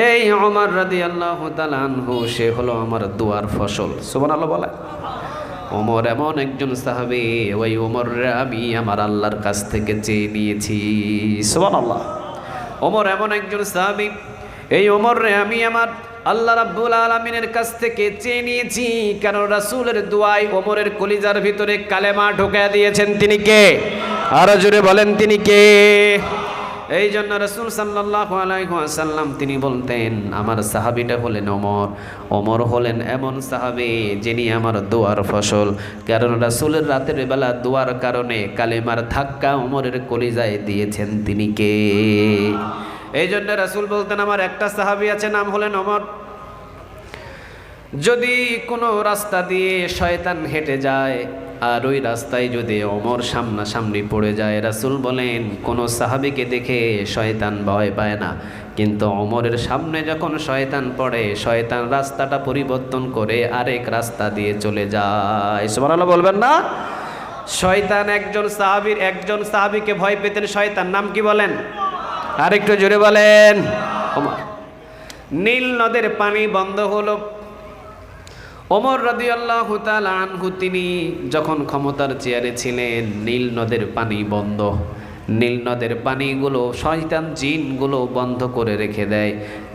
এই ওমর রাদিয়াল্লাহু তাআলা আনহু, সে হলো আমার দুয়ার ফসল। সুবহানাল্লাহ বলেন। ওমর এমন একজন সাহাবী, ওই ওমররে আমি আমার আল্লাহর কাছ থেকে চেয়ে নিয়েছি। সুবহানাল্লাহ। ওমর এমন একজন সাহাবী, এই ওমররে আমি আমার আল্লাহ রাব্বুল আলামিনের কাছ থেকে চেয়ে নিয়েছি। কারণ রাসূলের দোয়ায় ওমরের কলিজার ভিতরে কালেমা ঢুকিয়ে দিয়েছেন। তিনি কে? আরো জোরে বলেন তিনি কে? এই জন্য রাসূল সাল্লাল্লাহু আলাইহি ওয়াসাল্লাম তিনি বলতেন আমার সাহাবীটা হলেন ওমর। ওমর হলেন এমন সাহাবী যিনি আমার দোয়ার ফসল। কারণ রাসূলের রাতের বেলা দোয়ার কারণে কালেমার ধাক্কা ওমরের কলিজায় দিয়েছেন। তিনি কে? এই জন্য রাসূল বলতেন আমার একটা সাহাবী আছে, নাম হলেন ওমর। যদি কোনো রাস্তা দিয়ে শয়তান হেঁটে যায় আর ওই রাস্তায় যদি ওমর সামনাসামনি পড়ে যায়, রাসূল বলেন কোনো সাহাবীকে দেখে শয়তান ভয় পায় না, কিন্তু ওমরের সামনে যখন শয়তান পড়ে, শয়তান রাস্তাটা পরিবর্তন করে আরেক রাস্তা দিয়ে চলে যায়। সুবহানাল্লাহ বলবেন না? শয়তান একজন সাহাবীকে ভয় পেতেন শয়তান, নাম কি বলেন? আরেকটু জোরে বলেন। ওমর। নীল নদের পানি বন্ধ হলো। ওমর রাদিয়াল্লাহু তাআলা আনহু তিনি যখন ক্ষমতার চেয়ারে ছিলেন, নীল নদের পানি বন্ধ। নীল নদের পানিগুলো শয়তান জিনগুলো বন্ধ করে রেখে দেয়।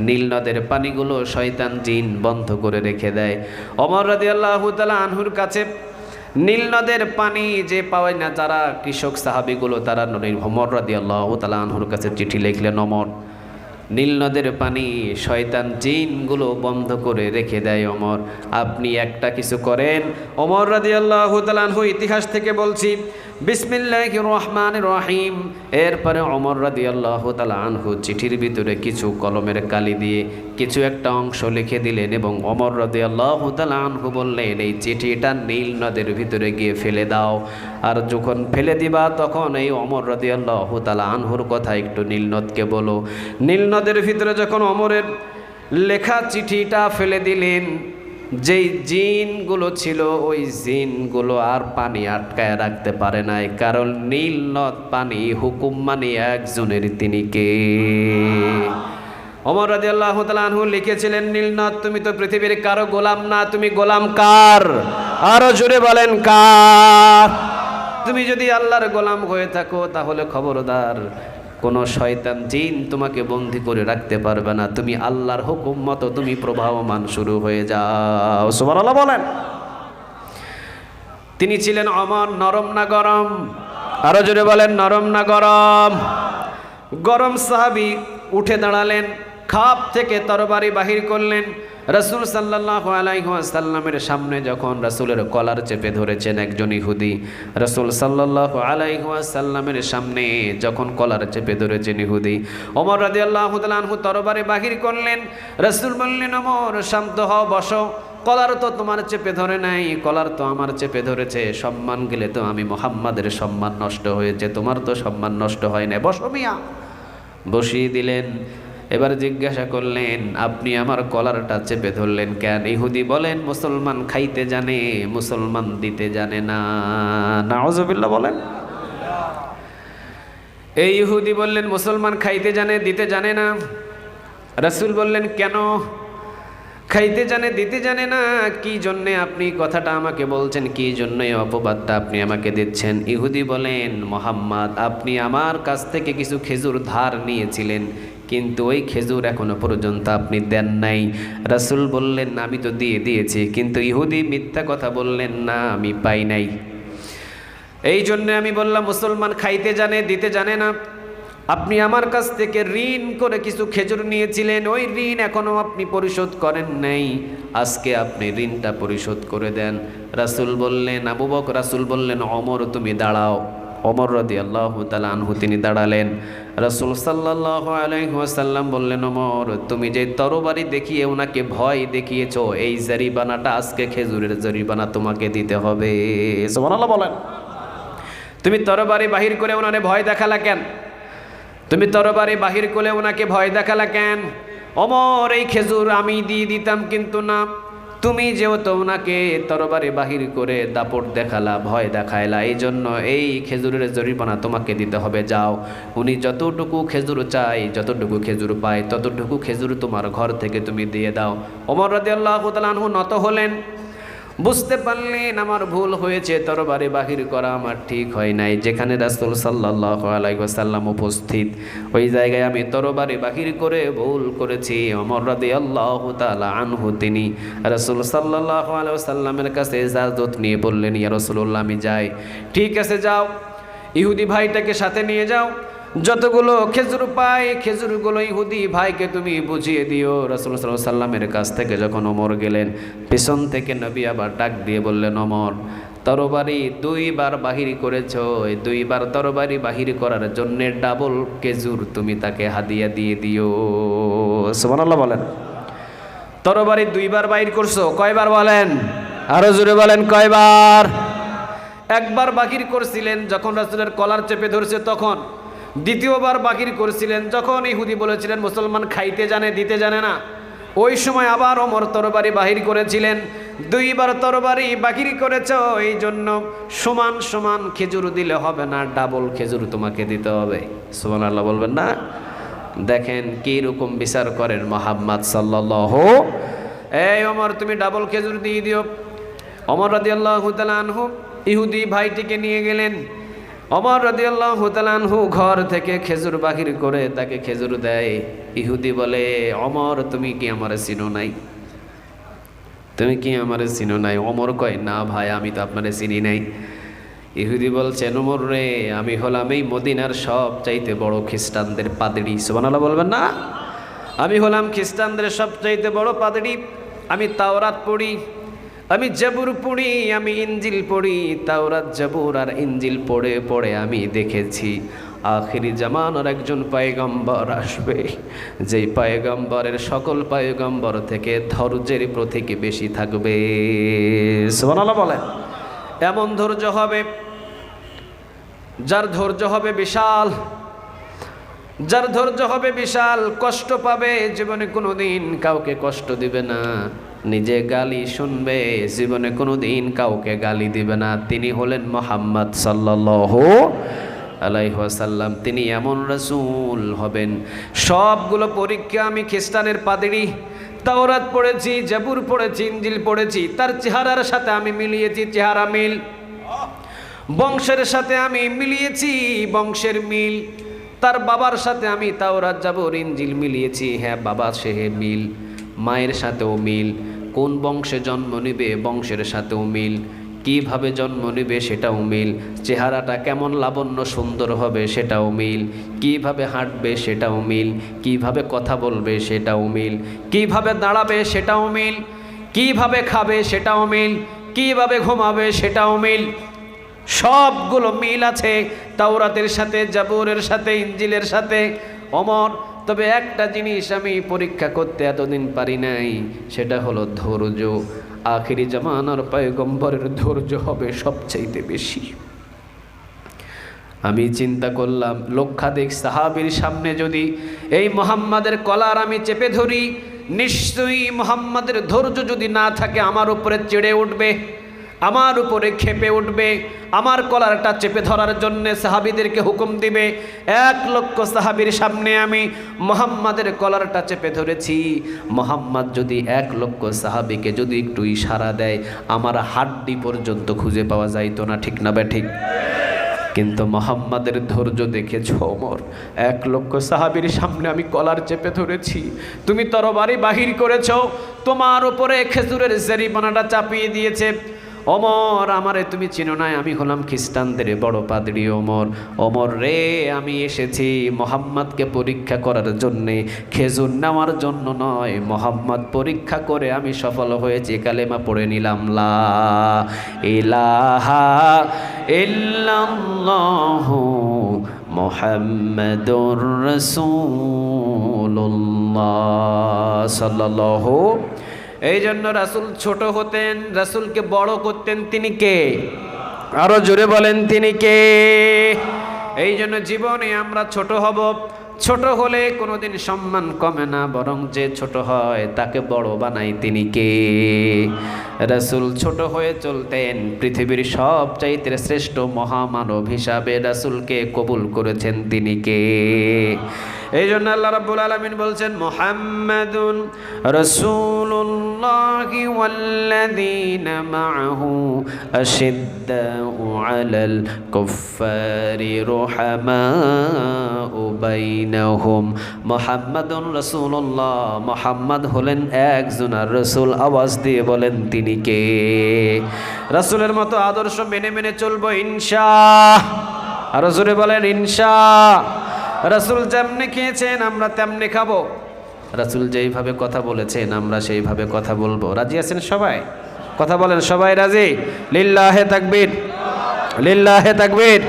নীল নদের পানিগুলো শয়তান জিন বন্ধ করে রেখে দেয়। ওমর রাদিয়াল্লাহু তাআলা আনহুর কাছে নীল নদের পানি যে পাওয়ায় না, যারা কৃষক সাহাবীগুলো তারা ওমর রাদিয়াল্লাহু তাআলা আনহুর কাছে চিঠি লিখলেন, ওমর নীল নদের পানি শয়তান জিনগুলো বন্ধ করে রেখে দেয়, ওমর আপনি একটা কিছু করেন। ওমর রাদিয়াল্লাহু তাআলা আনহু ইতিহাস থেকে বলছি, বিসমিল্লাহির রহমানির রহিম। এরপরে ওমর রাদিয়াল্লাহু তাআলা আনহু চিঠির ভিতরে কিছু কলমের কালি দিয়ে কিছু একটা অংশ লিখে দিলেন এবং ওমর রাদিয়াল্লাহু তাআলা আনহু বললেন এই চিঠিটা নীল নদের ভিতরে গিয়ে ফেলে দাও। আর যখন ফেলে দিবা তখন এই ওমর রাদিয়াল্লাহু তাআলা আনহুর কথা একটু নীল নদকে বলো। নীল নদের ভিতরে যখন ওমরের লেখা চিঠিটা ফেলে দিলেন, যেই জিনগুলো ছিল ওই জিনগুলো আর পানি আটকায় রাখতে পারে নাই, কারণ নীল নদ পানি হুকুম মানে একজনের, তিনি কে? ওমর রাদিয়াল্লাহু তাআলা আনহু লিখেছিলেন, নীল নদ তুমি তো পৃথিবীর কারো গোলাম না, তুমি গোলাম কার? আরো জোরে বলেন কার? তুমি যদি আল্লাহর গোলাম হয়ে থাকো তাহলে খবরদার কোনো শয়তান জিন তোমাকে বন্দী করে রাখতে পারবে না। তুমি আল্লাহর হুকুম মতো তুমি প্রবাহমান শুরু হয়ে যাও। সুবহানাল্লাহ বলেন। তিনি ছিলেন অমর, নরম না গরম? আরো জোরে বলেন, নরম না গরম? গরম সাহাবী উঠে দাঁড়ালেন, খাপ থেকে তরবারি বাহির করলেন। রাসূল সাল্লাল্লাহু আলাইহি ওয়াসাল্লামের সামনে যখন রাসূলের কলার চেপে ধরেছেন একজন ইহুদি, রাসূল সাল্লাল্লাহু আলাইহি ওয়াসাল্লামের সামনে যখন কলার চেপে ধরেছেন ইহুদি, ওমর রাদিয়াল্লাহু তাআলা আনহু তরবারি বাহির করলেন। রাসূল বললেন, ওমর শান্ত হও, বসো। কলার তো তোমার চেপে ধরে নাই, কলার তো আমার চেপে ধরেছে। সম্মান গেলে তো আমি মুহাম্মাদের সম্মান নষ্ট হয়েছে, তোমার তো সম্মান নষ্ট হয় না, বসো মিয়া। বসিয়ে দিলেন। এবার জিজ্ঞাসা করলেন, আপনি আমার কলারটা চেপে ধরলেন কেন? ইহুদি বলেন, মুসলমান খাইতে জানে, মুসলমান দিতে জানে না। নাউজুবিল্লাহ বলেন। এই ইহুদি বললেন, মুসলমান খাইতে জানে, দিতে জানে না। রাসূল বললেন, কেন? খাইতে জানে, দিতে জানে না, কি জন্যে আপনি কথাটা আমাকে বলছেন? কি জন্য এই অপবাদটা আপনি আমাকে দিচ্ছেন? ইহুদি বলেন, মুহাম্মদ, আপনি আমার কাছ থেকে কিছু খেজুর ধার নিয়েছিলেন, কিন্তু ওই খেজুর এখনো পর্যন্ত আপনি দেন নাই। রাসূল বললেন, আমি তো দিয়ে দিয়েছি। কিন্তু ইহুদি মিথ্যা কথা বললেন, না আমি পাই নাই। এই জন্য আমি বললাম, মুসলমান খাইতে জানে, দিতে জানে না। আপনি আমার কাছ থেকে ঋণ করে কিছু খেজুর নিয়েছিলেন, ওই ঋণ এখনো আপনি পরিশোধ করেন নাই। আজকে আপনি ঋণটা পরিশোধ করে দেন। রাসূল বললেন, আবু বকর, রাসূল বললেন, ওমর তুমি দাঁড়াও। ওমর রাদিয়াল্লাহু তাআলা আনহু তিনি দাঁড়ালেন। রাসূল সাল্লাল্লাহু আলাইহি ওয়াসাল্লাম বললেন, ওমর তুমি যে তরবারি দেখিয়ে ওনাকে ভয় দেখিয়েছো, এই জরিমানাটা আজকে খেজুরের জরিমানা তোমাকে দিতে হবে। সুবহানাল্লাহ বলেন। তুমি তরবারি বাহির করে ওনারে ভয় দেখালা কেন? তুমি তরবারি বাহির করে ওনাকে ভয় দেখালা কেন? ওমর এই খেজুর আমি দিয়ে দিতাম, কিন্তু না, তুমি যেহেতু ওনাকে তরবারি বাহির করে দাপট দেখালা, ভয় দেখাইলা, এই জন্য এই খেজুরের জরিমানা তোমাকে দিতে হবে। যাও, উনি যতটুকু খেজুর চাই, যতটুকু খেজুর পায়, ততটুকু খেজুর তোমার ঘর থেকে তুমি দিয়ে দাও। ওমর রাদিয়াল্লাহু তাআলা আনহু নত হলেন, বুঝতে পারলেন আমার ভুল হয়েছে, তরবারি বাহির করা আমার ঠিক হয় নাই। যেখানে রাসূল সাল্লাল্লাহু আলাইহি ওয়াসাল্লাম উপস্থিত, ওই জায়গায় আমি তরবারি বাহির করে ভুল করেছি। ওমর রাদিয়াল্লাহু তাআলা আনহু তিনি রাসূল সাল্লাল্লাহু আলাইহি ওয়াসাল্লামের কাছে ইজাজত নিয়ে বললেন, ইয়া রাসূলুল্লাহ আমি যাই। ঠিক আছে যাও, ইহুদি ভাইটাকে সাথে নিয়ে যাও, যতগুলো খেজুর পায় খেজুরগুলো ইহুদি ভাইকে তুমি বুঝিয়ে দিও। রাসূল সাল্লাল্লাহু আলাইহি ওয়াসাল্লামের কাছ থেকে যখন ওমর গেলেন, পেছন থেকে নবী আবার ডাক দিয়ে বললেন, ওমর তরবারি 2 বার বাহির করেছো, এই 2 বার তরবারি বাহির করার জন্য ডাবল খেজুর তুমি তাকে হাদিয়া দিয়ে দিও। সুবহানাল্লাহ বলেন। তরবারি 2 বার বাহির করছো, কয়বার বলেন? আরো জোরে বলেন, কয়বার? একবার বাহির করছিলেন যখন রাসূলের কলার চেপে ধরছে তখন, দ্বিতীয়বার বাহির করেছিলেন যখন ইহুদি বলেছিলেন মুসলমান খাইতে জানে, দিতে জানে না, ওই সময় আবার ওমর তরবারি বাহির করেছিলেন। 2 বার তরবারি বাহির করেছ, এই জন্য সমান সমান খেজুর দিলে হবে না, ডাবল খেজুর তোমাকে দিতে হবে। সুবহানাল্লাহ বলবেন না? দেখেন কি রকম বিচার করেন মুহাম্মদ সাল্লাল্লাহু। এই ওমর তুমি ডাবল খেজুর দিয়ে দিও। ওমর রাদিয়াল্লাহু তাআলা আনহু ইহুদি ভাইটিকে নিয়ে গেলেন। ওমর রাদিয়াল্লাহু তাআলা আনহু ঘর থেকে খেজুর বাহির করে তাকে খেজুর দেয়। ইহুদি বলে, ওমর তুমি কি আমারে চিনো নাই? তুমি কি আমারে চিনো নাই? ওমর কয়, না ভাই আমি তো আপনারে চিনি নাই। ইহুদি বলছেন, ওমর রে, আমি হলাম এই মদিনার সব চাইতে বড় খ্রিস্টানদের পাদরি। সুবহানাল্লাহ বলবেন না? আমি হলাম খ্রিস্টানদের সব চাইতে বড় পাদরি। আমি তাওরাত পড়ি, আমি জাবুর পড়ি, আমি ইনজিল পড়ি। তাওরাত, জাবুর আর ইনজিল পড়ে পড়ে আমি দেখেছি আখিরি জামানার একজন পয়গম্বর আসবে, যেই পয়গম্বরের সকল পয়গম্বর থেকে ধৈর্যের প্রতীক বেশি থাকবে। সুবহানাল্লাহ বলেন। এমন ধৈর্য হবে যার ধৈর্য হবে বিশাল, যার ধৈর্য হবে বিশাল, কষ্ট পাবে জীবনে কোনোদিন কাউকে কষ্ট দিবে না, নিজে গালি শুনবে জীবনে কোনোদিন কাউকে গালি দিবে না। তিনি হলেন মুহাম্মদ সাল্লাল্লাহু আলাইহি ওয়াসাল্লাম। তিনি এমন রাসূল হবেন, সবগুলো পরীক্ষা আমি খ্রিস্টানের পাদরি, তাওরাত পড়েছি, জাবুর পড়েছি, ইনজিল পড়েছি, তার চেহারার সাথে আমি মিলিয়েছি চেহারা মিল, বংশের সাথে আমি মিলিয়েছি বংশের মিল, তার বাবার সাথে আমি তাওরাত জাবর ইনজিল মিলিয়েছি, হ্যাঁ বাবা সে মিল, মায়ের সাথেও মিল, কোন বংশে জন্ম নেবে বংশের সাথেও মিল, কিভাবে জন্ম নেবে সেটাও মিল, চেহারাটা কেমন লাবণ্য সুন্দর হবে সেটাও মিল, কিভাবে হাঁটবে সেটাও মিল, কিভাবে কথা বলবে সেটাও মিল, কিভাবে দাঁড়াবে সেটাও মিল, কিভাবে খাবে সেটাও মিল, কিভাবে ঘুমাবে সেটাও মিল, সবগুলো মিল আছে তাওরাতের সাথে, জাবুরের সাথে, ইনজিলের সাথে। ওমর, তবে একটা জিনিস আমি পরীক্ষা করতে এতদিন পারি নাই, সেটা হলো ধৈর্য। আখিরি জামানার পয়গম্বরের ধৈর্য হবে সবচাইতে বেশি। আমি চিন্তা করলাম লক্ষাধিক সাহাবীর সামনে যদি এই মুহাম্মাদের কলার আমি চেপে ধরি, নিশ্চয়ই মুহাম্মাদের ধৈর্য যদি না থাকে আমার উপরে চেড়ে উঠবে, আমার উপরে ক্ষেপে উঠবে, আমার কলারটা চেপে ধরার জন্যে সাহাবীদেরকে হুকুম দিবে। 1,00,000 সাহাবীর সামনে আমি মুহাম্মাদের কলারটা চেপে ধরেছি, মুহাম্মদ যদি 1,00,000 সাহাবীকে যদি একটু ইশারা দেয় আমার হাড্ডি পর্যন্ত খুঁজে পাওয়া যাইতো না, ঠিক না ঠিক? কিন্তু মুহাম্মাদের ধৈর্য দেখেছ ওমর, 1,00,000 সাহাবীর সামনে আমি কলার চেপে ধরেছি, তুমি তরবারি বাহির করেছ, তোমার উপরে খেজুরের জরিমানাটা চাপিয়ে দিয়েছে। ওমর, আমারে তুমি চিনো না, আমি হলাম খ্রিস্টানদের বড় পাদ্রী ওমর। ওমর রে, আমি এসেছি মুহাম্মদকে পরীক্ষা করার জন্যে, খেজুর নেওয়ার জন্য নয়। মুহাম্মদ পরীক্ষা করে আমি সফল হয়েছি, কালেমা পড়ে নিলাম, লা ইলাহা ইল্লাল্লাহু মুহাম্মাদুর রাসূলুল্লাহ সাল্লাল্লাহু। এই জন্য রাসূল ছোট হতেন, রাসূলকে বড় করতেন তিনি কে? আরো জোরে বলেন তিনি কে? এই জন্য জীবনে আমরা ছোট হব, ছোট হলে কোনোদিন সম্মান কমে না, বরং যে ছোট হয় তাকে বড় বানায় তিনি কে? রাসূল ছোট হয়ে চলতেন, পৃথিবীর সবচাইতে শ্রেষ্ঠ মহামানব হিসাবে রাসূলকে কবুল করেছেন তিনি কে? এই জন্য আল্লাহ রাব্বুল আলামিন বলছেন মুহাম্মাদুন রাসূলুল্লাহি ওয়াল্লাযীনা মাআহু আশিদ্দাউ আলাল কুফফারি রুহামাউ বাইনাহুম। মুহাম্মাদুন রাসূলুল্লাহ, মুহাম্মদ হলেন একজন আর রাসূল। আওয়াজ দিয়ে বলেন তিনি কে? রাসূলের মতো আদর্শ মেনে মেনে চলবো ইনশাআল্লাহ। আর জোরে বলেন ইনশাআল্লাহ। রাসূল যেমনি খেয়েছেন আমরা তেমনি খাবো, রাসূল যেইভাবে কথা বলেছেন আমরা সেইভাবে কথা বলবো। রাজি আছেন সবাই? কথা বলেন, সবাই রাজি? লিল্লাহে তাকবীর, লিল্লাহে তাকবীর,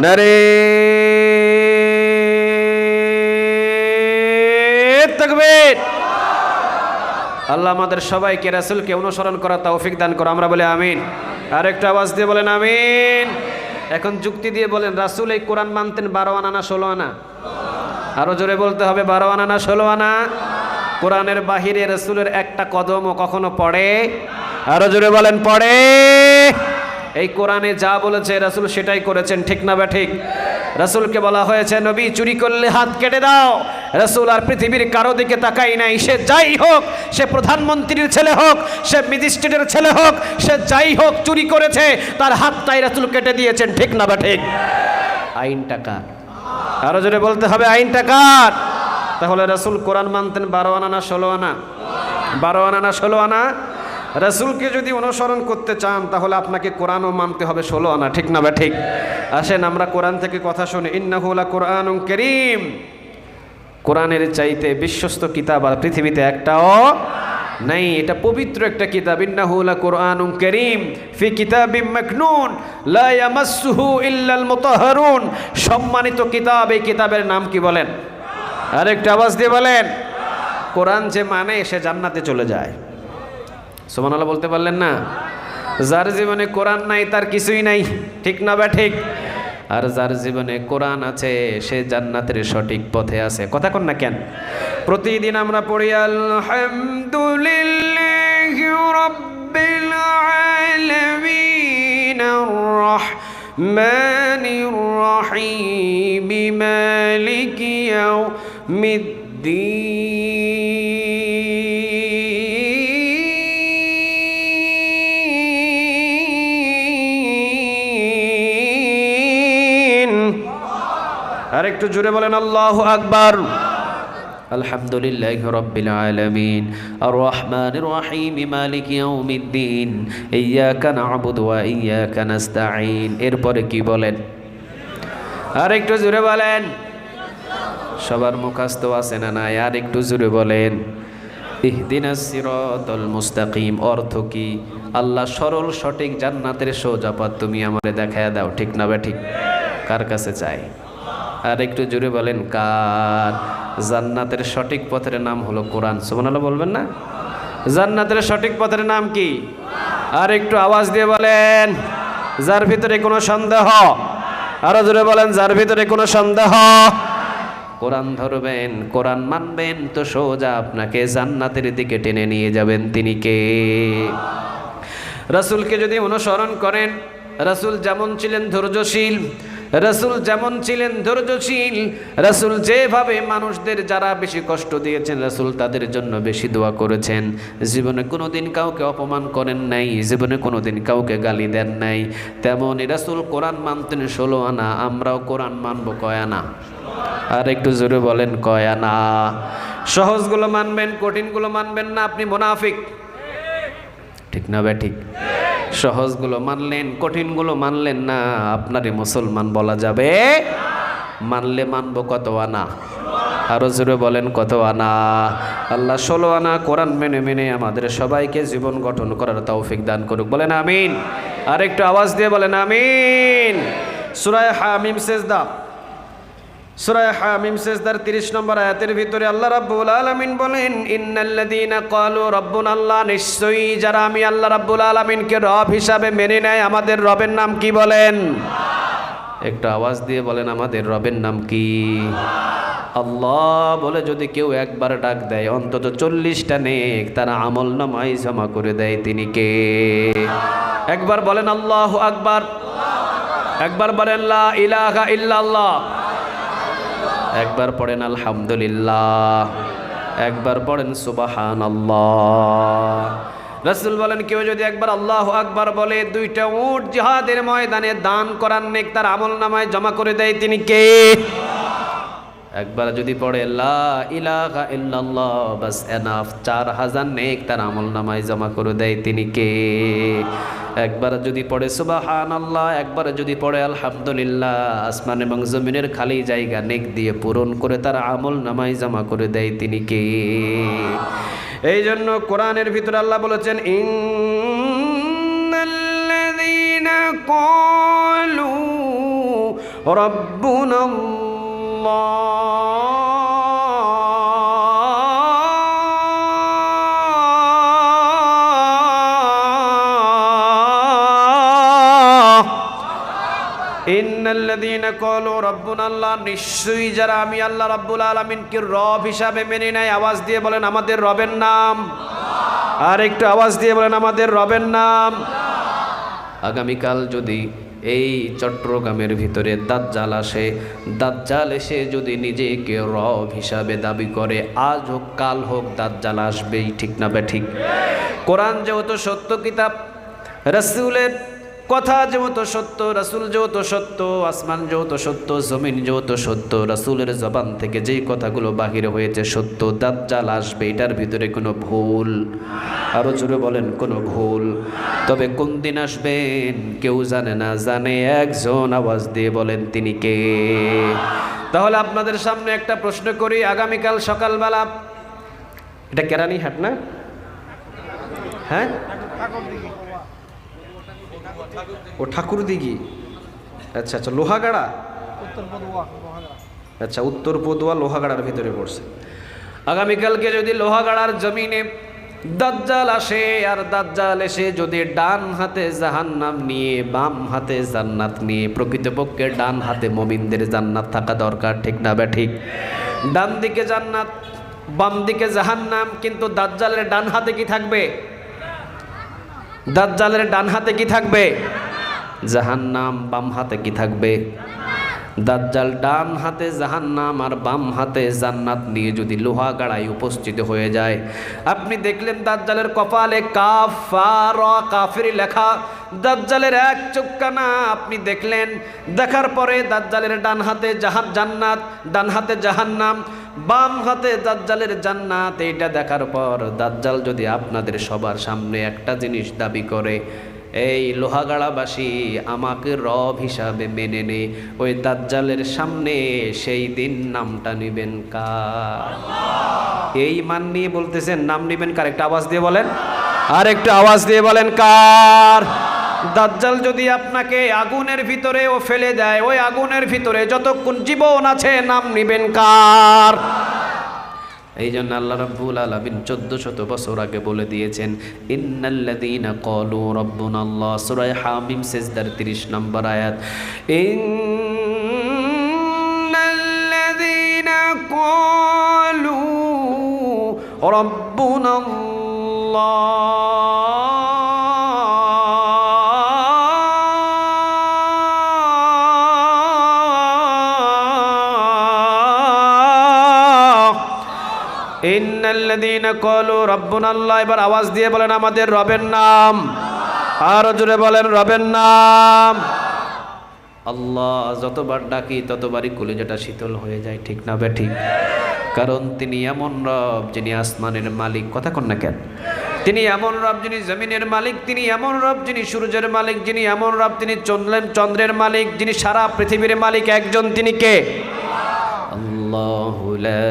নারে তাকবীর। আল্লাহ আমাদের সবাইকে রাসূলকে অনুসরণ করার তৌফিক দান করো, আমরা বলি আমিন। আর একটা আওয়াজ দিয়ে বলেন আমিন। এখন যুক্তি দিয়ে বলেন, রাসূল এই কোরআন মানতেন 12 আনা না 16 আনা? আরো জোরে বলতে হবে, 12 আনা না 16 আনা? কোরআনের বাহিরে রাসূলের একটা কদমও কখনো পড়ে? আরো জোরে বলেন পড়ে? এই কোরআনে যা বলেছে রাসূল সেটাই করেছেন, ঠিক না বা ঠিক? রাসূলকে বলা হয়েছে নবী চুরি করলে হাত কেটে দাও। রাসূল আর পৃথিবীর কারো দিকে তাকাই নাই, সে যাই হোক, সে প্রধানমন্ত্রীর ছেলে হোক, সে ম্যাজিস্ট্রেটের ছেলে হোক, সে যাই হোক, চুরি করেছে তার হাতটাই রাসূল কেটে দিয়েছেন, ঠিক না বা ঠিক? আইনটা কার? আরো জোরে বলতে হবে, আইনটা কার? তাহলে রাসূল কোরআন মানতেন 12 আনা না 16 আনা? 12 আনা না 16 আনা? রাসূলকে যদি অনুসরণ করতে চান তাহলে আপনাকে কোরআনও মানতে হবে 16 আনা, ঠিক না বা ঠিক? আসেন আমরা কোরআন থেকে কথা শুনি। ইন্নাহু লাকুরআনুন কারীম। কোরআনের চাইতে বিশ্বস্ত কিতাব আর পৃথিবীতে একটাও নাই, এটা পবিত্র একটা কিতাব। ইন্নাহু লাকুরআনুন কারীম ফি কিতাবিম মাকনুন লা ইয়ামাসসুহু ইল্লাল মুতাহহারুন। সম্মানিত কিতাব, এই কিতাবের নাম কি বলেন? আরেকটা আওয়াজ দিয়ে বলেন। কোরআন যে মানে সে জান্নাতে চলে যায়। সুবহানাল্লাহ বলতে পারলেন না? যার জীবনে কোরআন নাই তার কিছুই নাই, ঠিক না বা ঠিক? আর যার জীবনে কোরআন আছে সে জান্নাতের সঠিক পথে আছে। কথা কন না কেন? প্রতিদিন আমরা পড়ি আলহামদুলিল্লাহি রাব্বিল আলামিন আর-রাহমানির রাহিম মালিকি ইয়াউমিদ্দিন। আর একটু জোরে বলেন আল্লাহু আকবার। আলহামদুলিল্লাহি রাব্বিল আলামিন আর রহমানির রহিম মালিকি ইয়াউমিদ্দিন ইয়্যাকা না'বুদু ওয়া ইয়্যাকা নাস্তাঈন। এরপরে কি বলেন? আর একটু জোরে বলেন। সবার মুখস্থ আছে না নাই? আর একটু জোরে বলেন। ইহদিনাস সিরাতাল মুস্তাকিম অর্থ কি? আল্লাহ সরল সঠিক জান্নাতের সোজা পথ তুমি আমারে দেখায়া দাও। ঠিক না ঠিক? কার কাছে চাই? আর একটু জোরে বলেন কার? জান্নাতের সঠিক পথের নাম হলো কোরআন। সুবহানাল্লাহ বলবেন না? জান্নাতের সঠিক পথের নাম কি? আর একটু আওয়াজ দিয়ে বলেন। যার ভিতরে কোনো সন্দেহ? আরো জোরে বলেন, যার ভিতরে কোনো সন্দেহ? কোরআন ধরবেন, কোরআন মানবেন তো সোজা আপনাকে জান্নাতের দিকে টেনে নিয়ে যাবেন। তিনি কে? রাসূলকে যদি অনুসরণ করেন, রাসূল যেমন ছিলেন ধৈর্যশীল, রাসূল যেমন ছিলেন ধৈর্যশীল, রাসূল যেভাবে মানুষদের যারা বেশি কষ্ট দিয়েছেন রাসূল তাদের জন্য বেশি দোয়া করেছেন। জীবনে কোনোদিন কাউকে অপমান করেন নাই, জীবনে কোনোদিন কাউকে গালি দেন নাই। তেমনই রাসূল কোরআন মানতেন 16 আনা, আমরাও কোরআন মানব কয় আনা? আর একটু জোরে বলেন কয় আনা? সহজগুলো মানবেন, কঠিনগুলো মানবেন না, আপনি মুনাফিক। ঠিক না ঠিক? সহজগুলো মানলেন, কঠিনগুলো মানলেন না, আপনারই মুসলমান বলা যাবে? মানলে মানব কত আনা? আরো জোরে বলেন কত আনা? আল্লাহ 16 আনা কোরআন মেনে মেনে আমাদের সবাইকে জীবন গঠন করার তৌফিক দান করুক। বলেন আমিন। আর একটু আওয়াজ দিয়ে বলেন আমিন। সূরা হামিম সিজদা, সূরা হামিম সিজদার 30 নম্বর আয়াতের ভিতরে আল্লাহ রাব্বুল আলামিন বলেন, ইন্নাল্লাযীনা ক্বালু রাব্বুনাল্লাহ, নিশ্চয়ই যারা আমি আল্লাহ রাব্বুল আলামিনকে রব হিসাবে মেনে নেয়। আমাদের রবের নাম কি বলেন? একটু আওয়াজ দিয়ে বলেন, আমাদের রবের নাম কি? আল্লাহ বলে যদি কেউ একবার ডাক দেয় অন্তত 40টা নেক তারা আমল নামায় জমা করে দেয়। তিনি কে? একবার বলেন আল্লাহু আকবার, একবার বলেন লা ইলাহা ইল্লাল্লাহ, একবার পড়েন আলহামদুলিল্লাহ, একবার পড়েন সুবহানাল্লাহ। রাসূল বলেন কেউ যদি একবার আল্লাহু আকবার বলে 2টা উট জিহাদের ময়দানে দান করার নেক তার আমল নামায় জমা করে দেয়। তিনি কে? একবার যদি পড়ে লা ইলাহা ইল্লাল্লাহ বাস এনাফ, 4000 নেক তার আমল নামায় জমা করে দেয়। তিনি কে? একবার যদি পড়ে সুবহানাল্লাহ, একবার যদি পড়ে আলহামদুলিল্লাহ, আসমান এবং জমিনের খালি জায়গা নেক দিয়ে পূরণ করে তার আমল নামায় জমা করে দেয়। তিনি কে? এই জন্য কোরআনের ভিতরে আল্লাহ বলেছেন, ইন্নাল্লাযীনা ক্বালু রাব্বুনাল্লাহ ইন্নাল্লাযীনা ক্বালু রাব্বুনাল্লাহ, নিশ্চয়ই যারা আমি আল্লাহ রাব্বুল আলামিনকে রব হিসাবে মেনে নেয়। আওয়াজ দিয়ে বলেন আমাদের রবের নাম। আর একটু আওয়াজ দিয়ে বলেন আমাদের রবের নাম। আগামীকাল যদি এই চট্টগ্রামের ভিতরে দাজ্জাল আসে, দাজ্জাল এসে যদি নিজেকে রব হিসাবে দাবি করে, আজ হোক কাল হোক দাজ্জাল আসবেই। ঠিক না ঠিক? কোরআন যেহেতু সত্য কিতাব, রাসূলের কথা যেহেতু সত্য, রাসূল যেহেতু সত্য, আসমান যেহেতু সত্য, জমিন যেহেতু সত্য, রাসূলের জবান থেকে যেই কথাগুলো বাহির হয়েছে সত্য, দাজ্জাল আসবে, এটার ভিতরে কোনো ভুল? আরো জোরে বলেন কোনো ভুল? তবে কোন দিন আসবেন কেউ জানে না, জানে একজন। আওয়াজ দিয়ে বলেন তিনি কে? তাহলে আপনাদের সামনে একটা প্রশ্ন করি, আগামীকাল সকালবেলা, এটা কেরানীহাট না? হ্যাঁ, ও ঠাকুরদিঘি। আচ্ছা আচ্ছা, লোহাগাড়া। আচ্ছা, উত্তর পদুয়া লোহাগাড়ার ভিতরে পড়ছে। আগামীকালকে যদি লোহাগাড়ার জমিনে দাজ্জাল আসে, আর দাজ্জাল এসে যদি ডান হাতে জাহান্নাম নিয়ে বাম হাতে জান্নাত নিয়ে, প্রকৃতপক্ষে ডান হাতে মুমিনদের জান্নাত থাকা দরকার। ঠিক না ঠিক? ডান দিকে জান্নাত, বাম দিকে জাহান্নাম, কিন্তু দাজ্জালের ডান হাতে কি থাকবে? দাজ্জালের ডান হাতে কি থাকবে? জাহান্নাম। বাম হাতে কি থাকবে? দাজ্জাল ডান হাতে জাহান্নাম আর বাম হাতে জান্নাত নিয়ে যদি লোহাগাড়ায় উপস্থিত হয়ে যায়, আপনি দেখলেন দাজ্জালের কপালে কাফার কাফির লেখা, দাজ্জালের এক চোখ কানা আপনি দেখলেন, দেখার পরে দাজ্জালের ডান হাতে জান্নাত, ডান হাতে জাহান্নাম, বাম হাতে দাজ্জালের জান্নাত। এইটা দেখার পর দাজ্জাল যদি আপনাদের সবার সামনে একটা জিনিস দাবি করে, এই লোহাগাড়াবাসী আমাকে রব হিসাবে মেনে নে, ওই দাজ্জালের সামনে সেই দিন নামটা নিবেন কার? এই মান নিয়ে বলতেছেন, নাম নিবেন কার? একটা আওয়াজ দিয়ে বলেন, আর একটু আওয়াজ দিয়ে বলেন কার? দাজ্জাল যদি আপনাকে আগুনের ভিতরেও ফেলে দেয়, ওই আগুনের ভিতরে যতক্ষণ জীবন আছে নাম নিবেন কার? এই জন্য আল্লাহ রাব্বুল আলামিন 1400 বছর আগে বলে দিয়েছেন, ইন্নাল্লাযীনা ক্বালু রাব্বুনাল্লাহ, সূরা হামিম সিজদার 30 নম্বর আয়াত। ইন্নাল্লাযীনা ক্বালু রাব্বুনাল্লাহ ইন্নাল্লাযীনা ক্বালু রাব্বুনাল্লাহ। এবার আওয়াজ দিয়ে বলেন আমাদের রবের নাম, আর জোরে বলেন রবের নাম। আল্লাহ যতবার ডাকি ততবারই কলিজাটা শীতল হয়ে যায়, ঠিক না ঠিক? কারণ তিনি এমন রব যিনি আসমানের মালিক, কথা কন না কেন? তিনি এমন রব যিনি জমিনের মালিক, তিনি এমন রব যিনি সূর্যের মালিক, যিনি এমন রব তিনি চন্দ্রের মালিক, যিনি সারা পৃথিবীর মালিক একজন, তিনি কে? আল্লাহু লা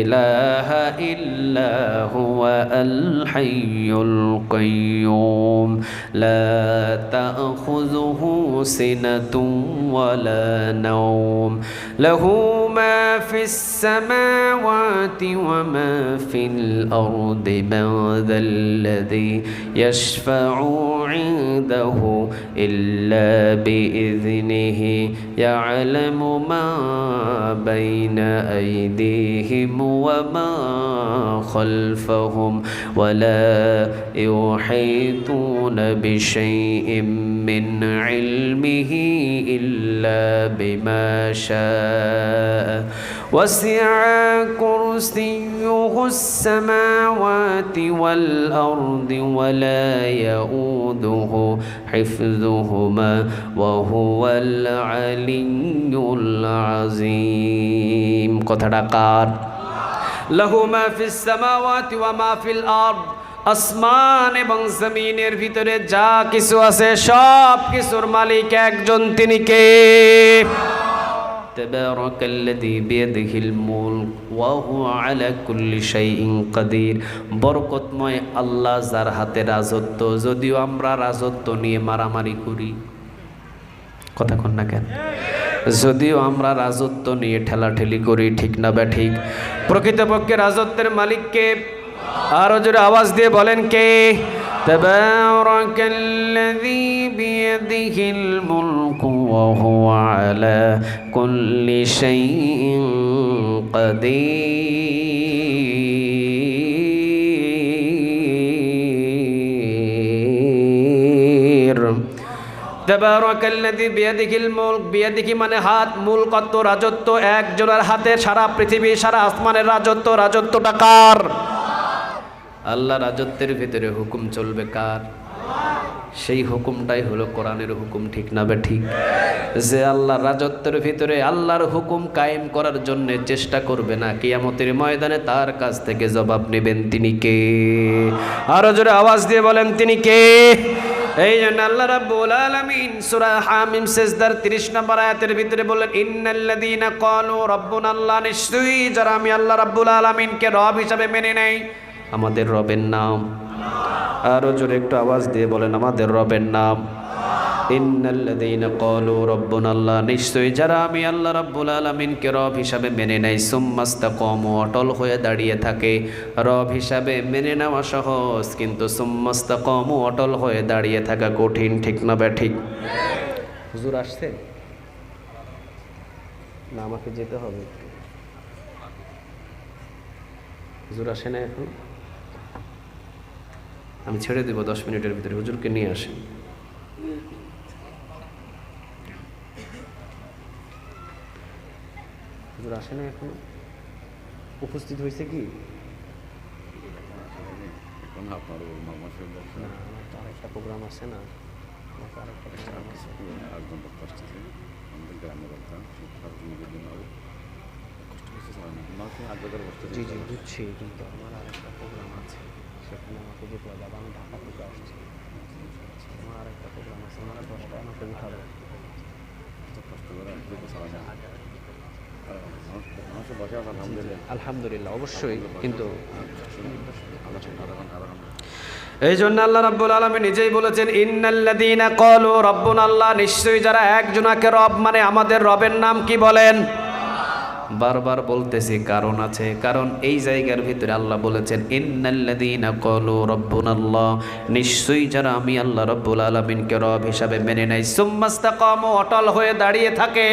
ইলাহা ইল্লা হুয়া আল হাইয়ুল কাইয়্যুম লা তাখুযুহু সিনাতুন ওয়া লা নাওম লাহু মা ফিস সামাওয়াতি ওয়া মা ফিল আরদি মান যাল্লাযী ইয়াশফা'ু 'ইনদাহু ইল্লা বিইযনিহি ইয়া'লামু মা بين أيديهم وما خلفهم ولا يحيطون بشيء من علمه إلا بما شاء وسع كرسيه السماوات والأرض ولا يؤوده حفظهما وهو العلي العظيم কথাটা কার? লাহু মা ফিস সামাওয়াতি ওয়া মা ফিল আরদ, আসমান এবং জমিনের ভিতরে যা কিছু আছে সব কিছুর মালিক একজন, তিনি কে? তাবারাকাল্লাযী বিয়াদিহিল মুলক ওয়া হুয়া আলা কুল্লি শাইইন কাদির। বরকতময় আল্লাহ যার হাতে রাজত্ব, যদিও আমরা রাজত্ব নিয়ে মারামারি করি, কথা কন না কেন? যদিও আমরা রাজত্ব নিয়ে ঠেলাঠেলি করি, ঠিক না বা ঠিক? প্রকৃতপক্ষে রাজত্বের মালিককে আরো জোরে আওয়াজ দিয়ে বলেন কে? তাবারাকাল্লাযী বিয়াদিহিল মুলকু ওয়া হুয়া আলা কুল্লি শাইইন কাদির। তাবারাকাল্লাযী বিয়াদিহিল মুলক, বিয়াদিহি মানে হাত, মুলকত্ব রাজত্ব একজনের হাতে, সারা পৃথিবী সারা আসমানের রাজত্ব, রাজত্বটা কার? আল্লাহ রাজত্বের ভিতরে হুকুম চলবে কার? সেই হুকুমটাই হলো কোরআনের হুকুম, ঠিক না বে ঠিক? যে আল্লাহ রাজত্বের ভিতরে আল্লাহর হুকুম কায়েম করার জন্য চেষ্টা করবে না, কিয়ামতের ময়দানে তার কাছ থেকে জবাব নেবেন, তিনি কে? আরো জোরে আওয়াজ দিয়ে বলেন তিনি কে? এই জন্য আল্লাহ রাব্বুল আলামিন সূরা হামিম সিজদার 30 নম্বর আয়াতের ভিতরে বললেন, ইন্নাল্লাযীনা ক্বালু রাব্বুনাল্লাহ, নিশ্চয়ই যারা আমি আল্লাহ রাব্বুল আলামিনকে রব হিসাবে মেনে নেয়। আমাদের রবের নাম, আরো জোরে একটু আওয়াজ দিয়ে বলেন আমাদের রবের নাম। ইন্নাল্লাযীনা ক্বালু রাব্বুনাল্লাহ, নিশ্চয়ই যারা আমি আল্লাহ রাব্বুল আলামিনকে রব হিসাবে মেনে নেয়, সুম্মাস্তাকামু, অটল হয়ে দাঁড়িয়ে থাকে। রব হিসাবে মেনে নেওয়া সহজ, কিন্তু সুম্মাস্তাকামু, অটল হয়ে দাঁড়িয়ে থাকা কঠিন, ঠিক না বে ঠিক? হুজুর আসছে না? আমাকে যেতে হবে। হুজুর আসে না এখন? আমি ছেড়ে দেব 10 মিনিটের ভিতরে, হুজুরকে নিয়ে আসেন। হুজুর আসে না এখন? উপস্থিত হয়েছে কি? না, আমার তো আরেকটা প্রোগ্রাম আছে না। জি জি বুঝছি, কিন্তু আমার আরেকটা প্রোগ্রাম আছে, সেখানে আমাকে যেতে হবে। আমি ঢাকা থেকে আসছি, আমার আরেকটা প্রোগ্রাম আছে, আমার 10টায় আমাকে উঠাবে। আলহামদুলিল্লাহ, অবশ্যই, কিন্তু এই জন্য আল্লাহ রাব্বুল আলামিন নিজেই বলেছেন, ইন্নাল্লাযীনা ক্বালু রাব্বুনাল্লাহ, নিশ্চয়ই যারা একজনাকে রব মানে আমাদের রবের নাম কি বলেন? বারবার বলতেছি কারণ আছে, কারণ এই জায়গার ভিতরে আল্লাহ বলেছেন ইন্নাল্লাযীনা ক্বালু রাব্বুনাল্লাহ, নিশ্চয়ই যারা আমি আল্লাহ রাব্বুল আলামিনকে রব হিসাবে মেনে নেয়, সুম্মাস্তাকামু, অটল হয়ে দাঁড়িয়ে থাকে।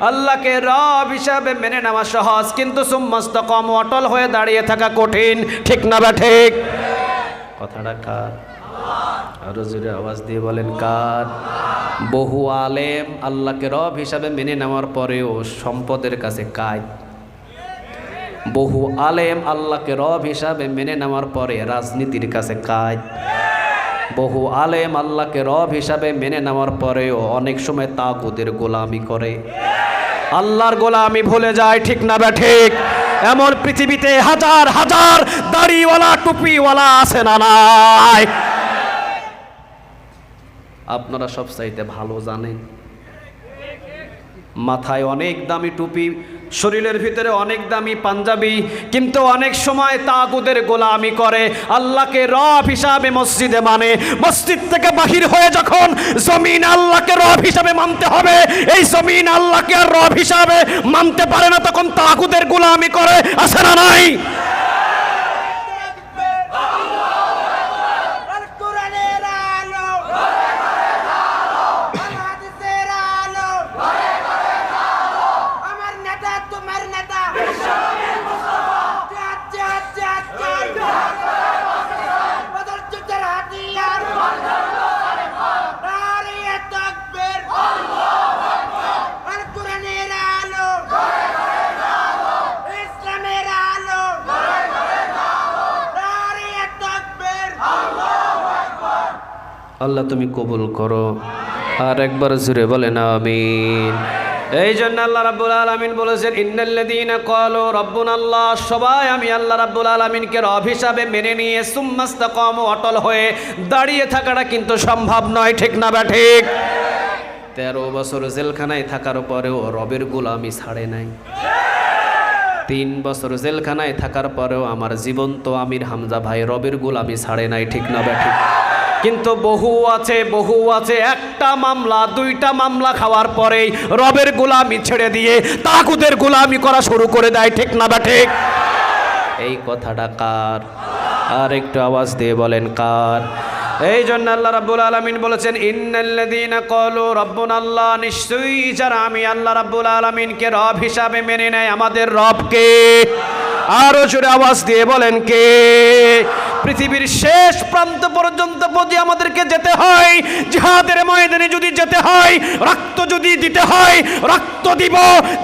আল্লাহকে রব হিসাবে মেনে নেওয়া সহজ, কিন্তু সুম্মাস্তাকামু, অটল হয়ে দাঁড়িয়ে থাকা কঠিন। ঠিক না বা ঠিক? কথাটা কার? আরো জোরে আওয়াজ দিয়ে বলেন কার? বহু আলেম আল্লাহকে রব হিসাবে মেনে নেওয়ার পরেও সম্পদের কাছে কাজ। বহু আলেম আল্লাহকে রব হিসাবে মেনে নেওয়ার পরে রাজনীতির কাছে কাজ। বহু আলেম আল্লাহকে রব হিসাবে মেনে নেওয়ার পরেও অনেক সময় তাগুতের গোলামি করে, আল্লাহর গোলামি ভুলে যায়। ঠিক না বা ঠিক? এমন পৃথিবীতে হাজার হাজার দাড়িওয়ালা টুপিওয়ালা আছে না নাই? আপনারা সব চাইতে ভালো জানেন, মাথায় অনেক দামি টুপি, শরীরের ভিতরে অনেক দামি পাঞ্জাবি, কিন্তু অনেক সময় তাগুতের গোলামি করে, আল্লাহকে রব হিসাবে মসজিদে মানে, মসজিদ থেকে বাহির হয়ে যখন জমিন আল্লাহকে রব হিসাবে মানতে হবে, এই জমিন আল্লাহকে আর রব হিসাবে মানতে পারে না, তখন তাগুতের গোলামি করে। আছে না নাই? আল্লাহ তুমি কবুল করো, আর একবার জুড়ে বলেন আমিন। এই জন্য আল্লাহ রাব্বুল আলামিন বলেছেন ইন্নাল্লাযীনা ক্বালু রাব্বুনাল্লাহ, সবাই আমি আল্লাহ রাব্বুল আলামিনকে রব হিসাবে মেনে নিয়ে সুম্মাস্তাকামু, অটল হয়ে দাঁড়িয়ে থাকাটা কিন্তু সম্ভব নয়। ঠিক না বা ঠিক? 13 বছর জেলখানায় থাকার পরেও রবের গোলামি ছাড়ে নাই। 3 বছর জেলখানায় থাকার পরেও আমার জীবন্ত আমির হামজা ভাই রবের গোলামি ছাড়ে নাই। ঠিক না বা ঠিক? কিন্তু বহু আছে একটা মামলা, 2টা মামলা খাওয়ার পরেই রবের গোলামি ছেড়ে দিয়ে তাগুতের গোলামি করা শুরু করে দেয়। ঠিক না বা ঠিক? এই কথাটা কার? আর একটু আওয়াজ দিয়ে বলেন কার? এই জন্য আল্লাহ রাব্বুল আলামিন বলেছেন ইন্নাল্লাযীনা ক্বালু রাব্বুনাল্লাহ, নিশ্চয়ই যারা আমি আল্লাহ রাব্বুল আলামিনকে রব হিসাবে মেনে নেয়, আমাদের রবকে। আরো জোরে আওয়াজ দিয়ে বলেন কে? পৃথিবীর শেষ প্রান্ত পর্যন্ত যদি আমাদেরকে যেতে হয়, জিহাদের ময়দানে যদি যেতে হয়, রক্ত যদি দিতে হয়, রক্ত দিব,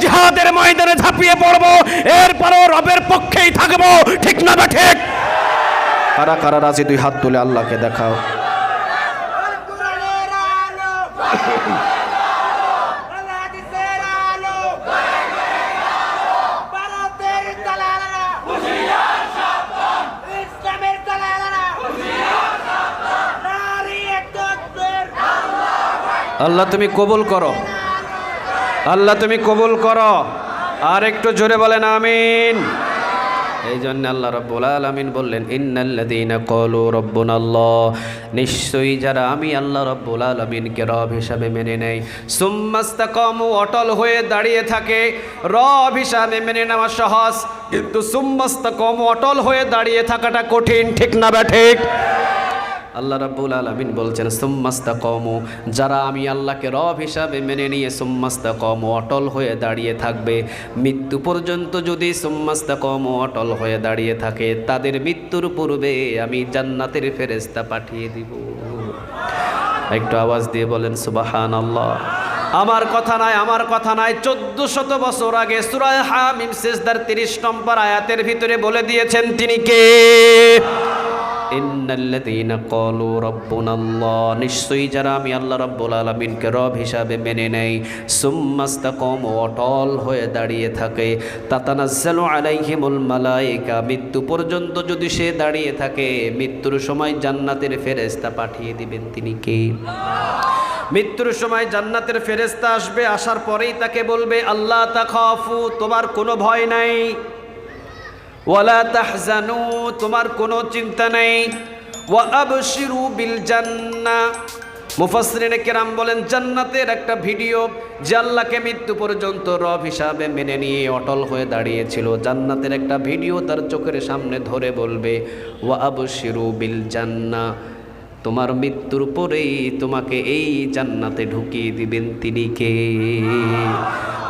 জিহাদের ময়দানে ঝাঁপিয়ে পড়বো, এরপরও রবের পক্ষেই থাকবো। ঠিক না বা ঠিক? কারা কারা রাজি? 2 হাত তুলে আল্লাহকে দেখাও। আল্লাহ তুমি কবুল করো, আল্লাহ তুমি কবুল করো। আর একটু জোরে বলেন আমিন। এই জন্য আল্লাহ রাব্বুল আলামিন বললেন ইন্নাল্লাযীনা ক্বালু রাব্বুনাল্লাহ, নিশ্চয়ই যারা আমি আল্লাহ রাব্বুল আলামিনকে রব হিসাবে মেনে নেয়, সুম্মাস্তাকামু, অটল হয়ে দাঁড়িয়ে থাকে। রব হিসাবে মেনে নেওয়া সহজ, কিন্তু সুম্মাস্তাকামু, অটল হয়ে দাঁড়িয়ে থাকাটা কঠিন। ঠিক না বা ঠিক? আল্লাহ রাব্বুল আলামিন বলছেন সুম্মাস্তাকামু, যারা আমি আল্লাহকে রব হিসাবে মেনে নিয়ে সুম্মাস্তাকামু, অটল হয়ে দাঁড়িয়ে থাকবে, মৃত্যু পর্যন্ত যদি সুম্মাস্তাকামু, অটল হয়ে দাঁড়িয়ে থাকে, তাদের মৃত্যুর পূর্বে আমি জান্নাতের ফেরেশতা পাঠিয়ে দিব। একটু আওয়াজ দিয়ে বলেন সুবহানাল্লাহ। আমার কথা নয়, আমার কথা নয়, 1400 বছর আগে সূরা হামিম সিজদার 30 নম্বর আয়াতের ভিতরে বলে দিয়েছেন তিনি কে। ইন্নাল্লাযীনা ক্বালু রাব্বুনাল্লাহ, নিশ্চয়ই যারা আমি আল্লাহ রাব্বুল আলামিনকে রব হিসাবে মেনে নেয়, সুম্মাস্তাকামু, অটল হয়ে দাঁড়িয়ে থাকে, তাতানাজ্জালু আলাইহিমুল মালায়েকা, মৃত্যু পর্যন্ত যদি সে দাঁড়িয়ে থাকে, মৃত্যুর সময় জান্নাতের ফেরেশতা পাঠিয়ে দিবেন তিনি কে? মৃত্যুর সময় জান্নাতের ফেরেশতা আসবে, আসার পরেই তাকে বলবে আল্লাহ তাখাফু, তোমার কোনো ভয় নাই, ওয়ালা তাহজানু, তোমার কোনো চিন্তা নেই, ওয়া আবশিরু বিল জান্নাহ। মুফাসসিরিনে কেরাম বলেন জান্নাতের একটা ভিডিও, যে আল্লাহকে মৃত্যু পর্যন্ত রব হিসাবে মেনে নিয়ে অটল হয়ে দাঁড়িয়েছিল, জান্নাতের একটা ভিডিও তার চোখের সামনে ধরে বলবে ওয়া আবশিরু বিল জান্নাহ, তোমার মৃত্যুর পরেই তোমাকে এই জান্নাতে ঢুকিয়ে দিবেন তিনি কে?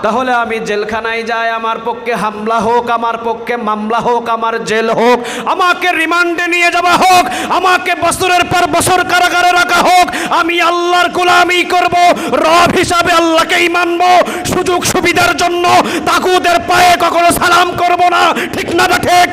তাহলে আমি জেলখানায় যাই, আমার পক্ষে হামলা হোক, আমার পক্ষে মামলা হোক, আমার জেল হোক, আমাকে রিমান্ডে নিয়ে যাওয়া হোক, আমাকে বছরের পর বছর কারাগারে রাখা হোক, আমি আল্লাহর গোলামি করব, রব হিসাবে আল্লাহকেই মানব, সুযোগ সুবিধার জন্য তাগুদের পায়ে কখনো সালাম করব না, ঠিক না বা ঠিক?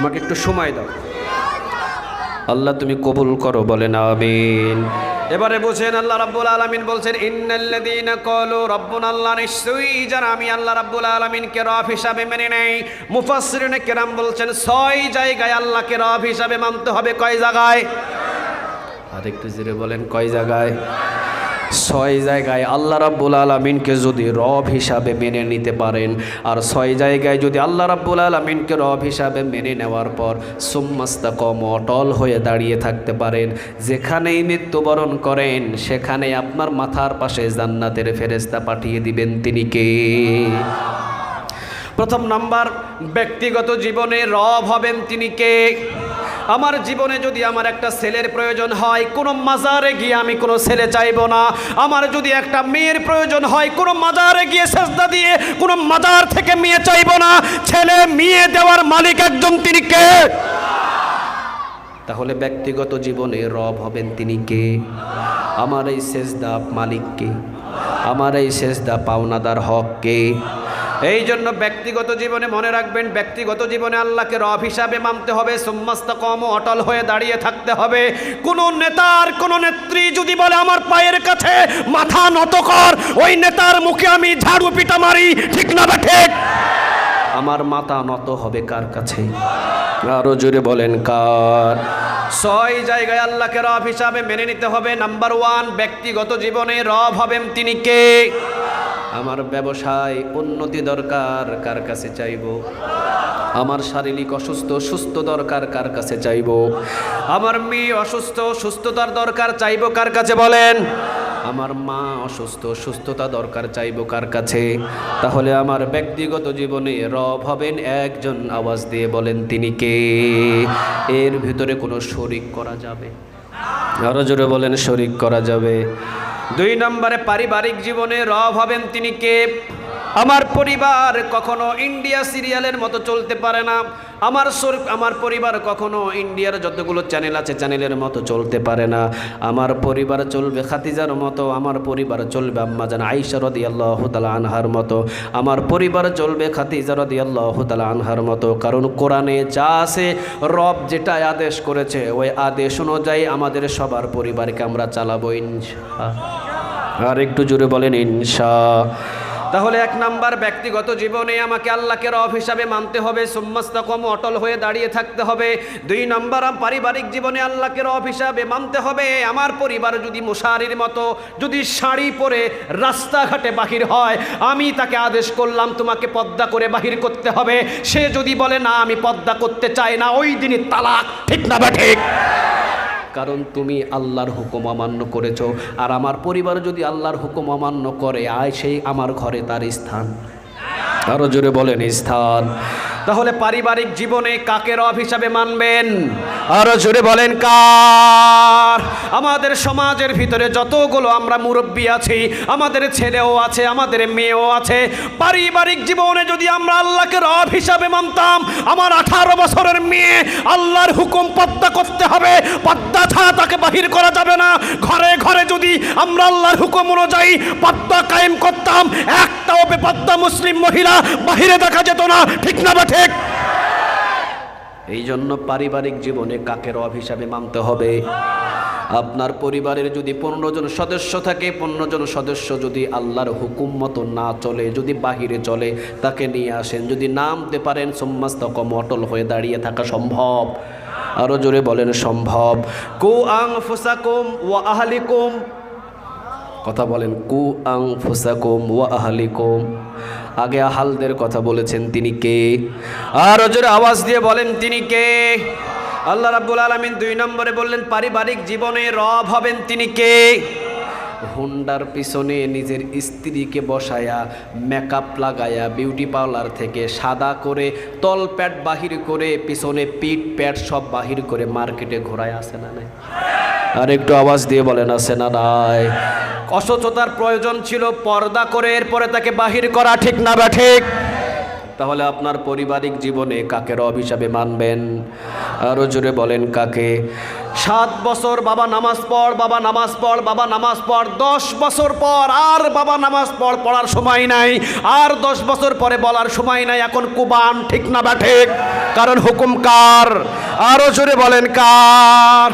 আমাকে একটু সময় দাও, আল্লাহ তুমি কবুল করো, বলেন আমিন। এবারে বুঝেন আল্লাহ রাব্বুল আলামিন বলছেন ইন্নাল্লাযীনা ক্বালু রাব্বুনাল্লাহ, নিশ্চয়ই যারা আমি আল্লাহ রাব্বুল আলামিনকে রব হিসাবে মেনে নেয়। মুফাসসিরিনে কেরাম বলছেন 6 জায়গায় আল্লাহকে রব হিসাবে মানতে হবে। কয় জায়গায়? আর একটু জোরে বলেন, কয় জায়গায়? 6 জায়গায় আল্লাহ রাব্বুল আলামিনকে যদি রব হিসাবে মেনে নিতে পারেন, আর 6 জায়গায় যদি আল্লাহ রাব্বুল আলামিনকে রব হিসাবে মেনে নেওয়ার পর সুম্মাস্তাকামু, অটল হয়ে দাঁড়িয়ে থাকতে পারেন, যেখানেই মৃত্যুবরণ করেন সেখানেই আপনার মাথার পাশে জান্নাতের ফেরেশতা পাঠিয়ে দিবেন তিনি কে? প্রথম নাম্বার, ব্যক্তিগত জীবনে রব হবেন তিনি কে? আমার জীবনে যদি আমার একটা ছেলের প্রয়োজন হয়, কোনো মাজারে গিয়ে আমি কোনো ছেলে চাইব না। আমার যদি একটা মেয়ের প্রয়োজন হয়, কোনো মাজারে গিয়ে সেজদা দিয়ে কোনো মাজার থেকে মেয়ে চাইব না। ছেলে মেয়ে দেওয়ার মালিক একজন, তিনি কে? তাহলে ব্যক্তিগত জীবনে রব হবেন তিনি কে? আমার এই সেজদা মালিক কে? আমার এই সেজদা পাওনাদার হক কে? এই জন্য ব্যক্তিগত জীবনে মনে রাখবেন, ব্যক্তিগত জীবনে আল্লাহকে রব হিসাবে মানতে হবে, সুম্মাস্তাকামু, অটল হয়ে দাঁড়িয়ে থাকতে হবে। কোন নেতার কোন নেত্রী যদি বলে আমার পায়ের কাছে মাথা নত কর, ওই নেতার মুখে আমি ঝাড়ু পিটা মারি, ঠিক না বা ঠিক? আমার মাথা নত হবে কার কাছে? আরো জোরে বলেন, কার? 6 জায়গায় আল্লাহকে রব হিসাবে মেনে নিতে হবে। নাম্বার 1, ব্যক্তিগত জীবনে রব হবেন তিনি কে? আমার ব্যবসায় উন্নতি দরকার, কার কাছে চাইব? আমার শারীরিক অসুস্থ, সুস্থ দরকার, কার কাছে চাইব? আমার মেয়ে অসুস্থ, সুস্থতার দরকার, চাইব কার কাছে বলেন? আমার মা অসুস্থ, সুস্থতা দরকার, চাইব কার কাছে? তাহলে আমার ব্যক্তিগত জীবনে রব হবেন একজন, আওয়াজ দিয়ে বলেন তিনি কে? এর ভিতরে কোনো শরিক করা যাবে? আরো জোরে বলেন, শরিক করা যাবে? 2 নম্বরে, পারিবারিক জীবনে রব হবেন তিনি কে? আমার পরিবার কখনো ইন্ডিয়া সিরিয়ালের মতো চলতে পারে না। আমার পরিবার কখনো ইন্ডিয়ার যতগুলো চ্যানেল আছে চ্যানেলের মতো চলতে পারে না। আমার পরিবার চলবে খাদিজার মতো, আমার পরিবার চলবে আম্মাজান আয়েশা রাদিয়াল্লাহু তাআলা আনহার মতো, আমার পরিবার চলবে খাদিজা রাদিয়াল্লাহু তাআলা আনহার মতো। কারণ কোরআনে যা আছে, রব যেটা আদেশ করেছে, ওই আদেশ অনুযায়ী আমাদের সবার পরিবারকে আমরা চালাবো ইনশাআল্লাহ। আর একটু জোরে বলেন ইনশাআল্লাহ। তাহলে 1 নাম্বার, ব্যক্তিগত জীবনে আমাকে আল্লাহকে রব হিসাবে মানতে হবে, সুম্মাস্তাকামু, অটল হয়ে দাঁড়িয়ে থাকতে হবে। 2 নাম্বার, পারিবারিক জীবনে আল্লাহকে রব হিসাবে মানতে হবে। আমার পরিবার যদি মশারির মতো যদি শাড়ি পরে রাস্তাঘাটে বাহির হয়, আমি তাকে আদেশ করলাম তোমাকে পর্দা করে বাহির করতে হবে, সে যদি বলে না আমি পর্দা করতে চাই না, ওই দিনই তালাক, ঠিক না বা ঠিক? কারণ তুমি আল্লাহর হুকুম অমান্য করেছো। আর আমার পরিবার যদি আল্লাহর হুকুম অমান্য করে, সেই আমার ঘরে তার স্থান। আরো জোরে বলেন স্থান। তাহলে পারিবারিক জীবনে কাকে রব হিসাবে মানবেন? আরো জোরে বলেন কার? আমাদের সমাজের ভিতরে যতগুলো আমরা মুরব্বী আছি, আমাদের ছেলেও আছে, আমাদের মেয়েও আছে, পারিবারিক জীবনে যদি আমরা আল্লাহকে রব হিসাবে মানতাম, আমার 18 বছরের মেয়ে আল্লাহর হুকুম পর্দা করতে হবে, পর্দা ছাড়া তাকে বাহির করা যাবে না। ঘরে ঘরে যদি আমরা আল্লাহর হুকুম অনুযায়ী পর্দা কায়েম করতাম, একটাও বেপর্দা মুসলিম মহিলা বাহিরে দেখা যেত না, ঠিক না বা ঠিক? এই জন্য পারিবারিক জীবনে কাকে রব হিসাবে মানতে হবে? আপনার পরিবারের যদি 15 জন সদস্য থাকে, 15 জন সদস্য যদি আল্লাহর হুকুম মতো না চলে, যদি বাহিরে চলে, তাকে নিয়ে আসেন। যদি নামতে পারেন সুম্মাস্তাকাম, অটল হয়ে দাঁড়িয়ে থাকা সম্ভব। আরো জোরে বলেন সম্ভব। কু আনফুসাকুম ওয়া আহলিকুম, কথা বলেন, কু আনফুসাকুম ওয়া আহলিকুম। আগে আহালদের কথা বলেছেন, তিনি কে? আর জোরে আওয়াজ দিয়ে বলেন তিনি কে? আল্লাহ রাব্বুল আলামিন 2 নম্বরে বললেন পারিবারিক জীবনে রব হবেন তিনি কে? হুন্ডার পিছনে নিজের স্ত্রীকে বসায়া, মেকআপ লাগায়া, বিউটি পার্লার থেকে সাদা করে, তল প্যাট বাহির করে, পিছনে পিঠ প্যাট সব বাহির করে মার্কেটে ঘোরায়, আছে না নাই? আর একটু আওয়াজ দিয়ে বলেন আছে না নাই? অসুস্থতার প্রয়োজন ছিল, পর্দা করে এরপরে তাকে বাহির করা, ঠিক না বা ঠিক? তাহলে আপনার পারিবারিক জীবনে কাকে রব হিসাবে মানবেন? আরো জোরে বলেন কাকে? 7 বছর বাবা নামাজ পড়, বাবা নামাজ পড়, বাবা নামাজ পড়, 10 বছর পর আর বাবা নামাজ পড়, পড়ার সময় নাই, আর 10 বছর পরে বলার সময় নাই, এখন কুবান, ঠিক না বা ঠিক? কারণ হুকুম কার? আরো জোরে বলেন কার?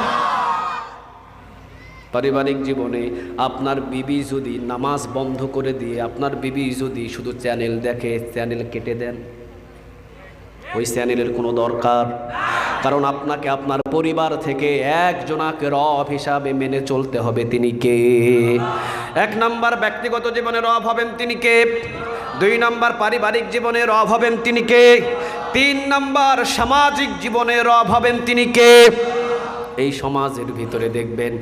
পারিবারিক জীবনে আপনার বিবি যদি নামাজ বন্ধ করে দিয়ে, আপনার বিবি যদি শুধু চ্যানেল দেখে, চ্যানেল কেটে দেন, ওই চ্যানেলের কোনো দরকার? কারণ আপনাকে আপনার পরিবার থেকে একজনাকে রব হিসাবে মেনে চলতে হবে। তিনি কে? 1 নাম্বার ব্যক্তিগত জীবনে রব হবেন তিনি কে? 2 নাম্বার পারিবারিক জীবনে রব হবেন তিনি কে? 3 নাম্বার সামাজিক জীবনে রব হবেন তিনি কে? এই সমাজের ভিতরে দেখবেন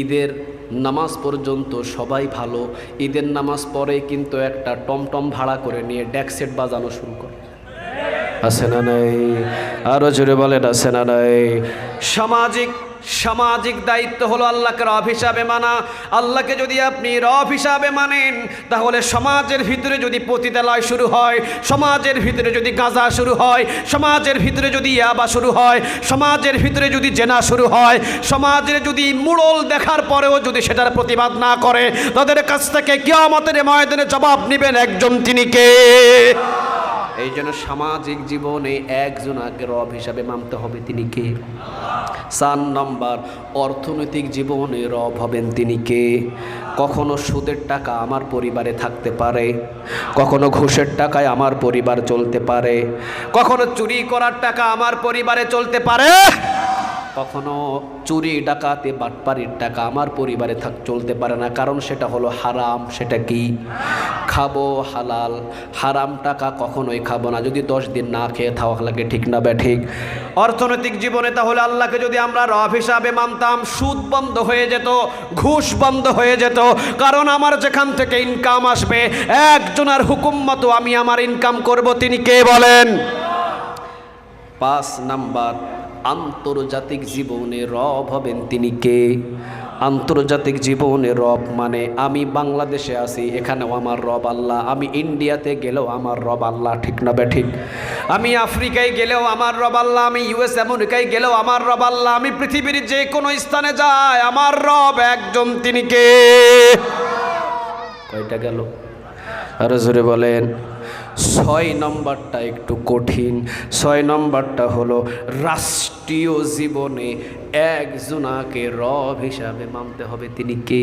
ঈদের নামাজ পর্যন্ত সবাই ভালো, ঈদের নামাজ পরে কিন্তু একটা টমটম ভাড়া করে নিয়ে ডেকসেট বাজানো শুরু করে, আছে না নাই? আরো জোরে বলেন আছে না নাই? সামাজিক দায়িত্ব হলো আল্লাহকে রব হিসাবে মানা। আল্লাহকে যদি আপনি রব হিসাবে মানেন, তাহলে সমাজের ভিতরে যদি পতিতালয় শুরু হয়, সমাজের ভিতরে যদি গাঁজা শুরু হয়, সমাজের ভিতরে যদি ইয়াবা শুরু হয়, সমাজের ভিতরে যদি জেনা শুরু হয়, সমাজের যদি মুড়ল দেখার পরেও যদি সেটার প্রতিবাদ না করে, তাদের কাছ থেকে কিয়ামতের ময়দানে জবাব নেবেন একজন, তিনি কে? এই জন্য সামাজিক জীবনে একজনকে রব হিসাবে মানতে হবে, তিনি কে? 4 নম্বর অর্থনৈতিক জীবনে রব হবেন তিনি কে? কখনো সুদের টাকা আমার পরিবারে থাকতে পারে, কখনো ঘুষের টাকায় আমার পরিবার চলতে পারে, কখনো চুরি করার টাকা আমার পরিবারে চলতে পারে, কখনো চুরি ডাকাতে বাটপারির টাকা আমার পরিবারে চলতে পারে না। কারণ সেটা হলো হারাম। সেটা কি? খাবো হালাল, হারাম টাকা কখনোই খাবো না, যদি 10 দিন না খেয়ে থাকা লাগে, ঠিক না বে ঠিক? অর্থনৈতিক জীবনে তাহলে আল্লাহকে যদি আমরা রব হিসাবে মানতাম, সুদ বন্ধ হয়ে যেত, ঘুষ বন্ধ হয়ে যেত। কারণ আমার যেখান থেকে ইনকাম আসবে, একজনের হুকুম মতো আমি আমার ইনকাম করব, তিনি কে বলেন? 5 নাম্বার আন্তর্জাতিক জীবনে রব হবেন তিনি কে? আন্তর্জাতিক জীবনে রব মানে আমি বাংলাদেশে আছি, এখানেও আমার রব আল্লাহ, আমি ইন্ডিয়াতে গেলেও আমার রব আল্লাহ, ঠিক না বে ঠিক? আমি আফ্রিকায় গেলেও আমার রব আল্লাহ, আমি US আমেরিকায় গেলেও আমার রব আল্লাহ, আমি পৃথিবীর যে কোনো স্থানে যাই আমার রব একজন, তিনি কে? কয়টা গেল? আরো জোরে বলেন। 6 নম্বরটা একটু কঠিন। 6 নম্বরটা হলো রাষ্ট্রীয় জীবনে একজনাকে রব হিসাবে মানতে হবে, তিনি কে?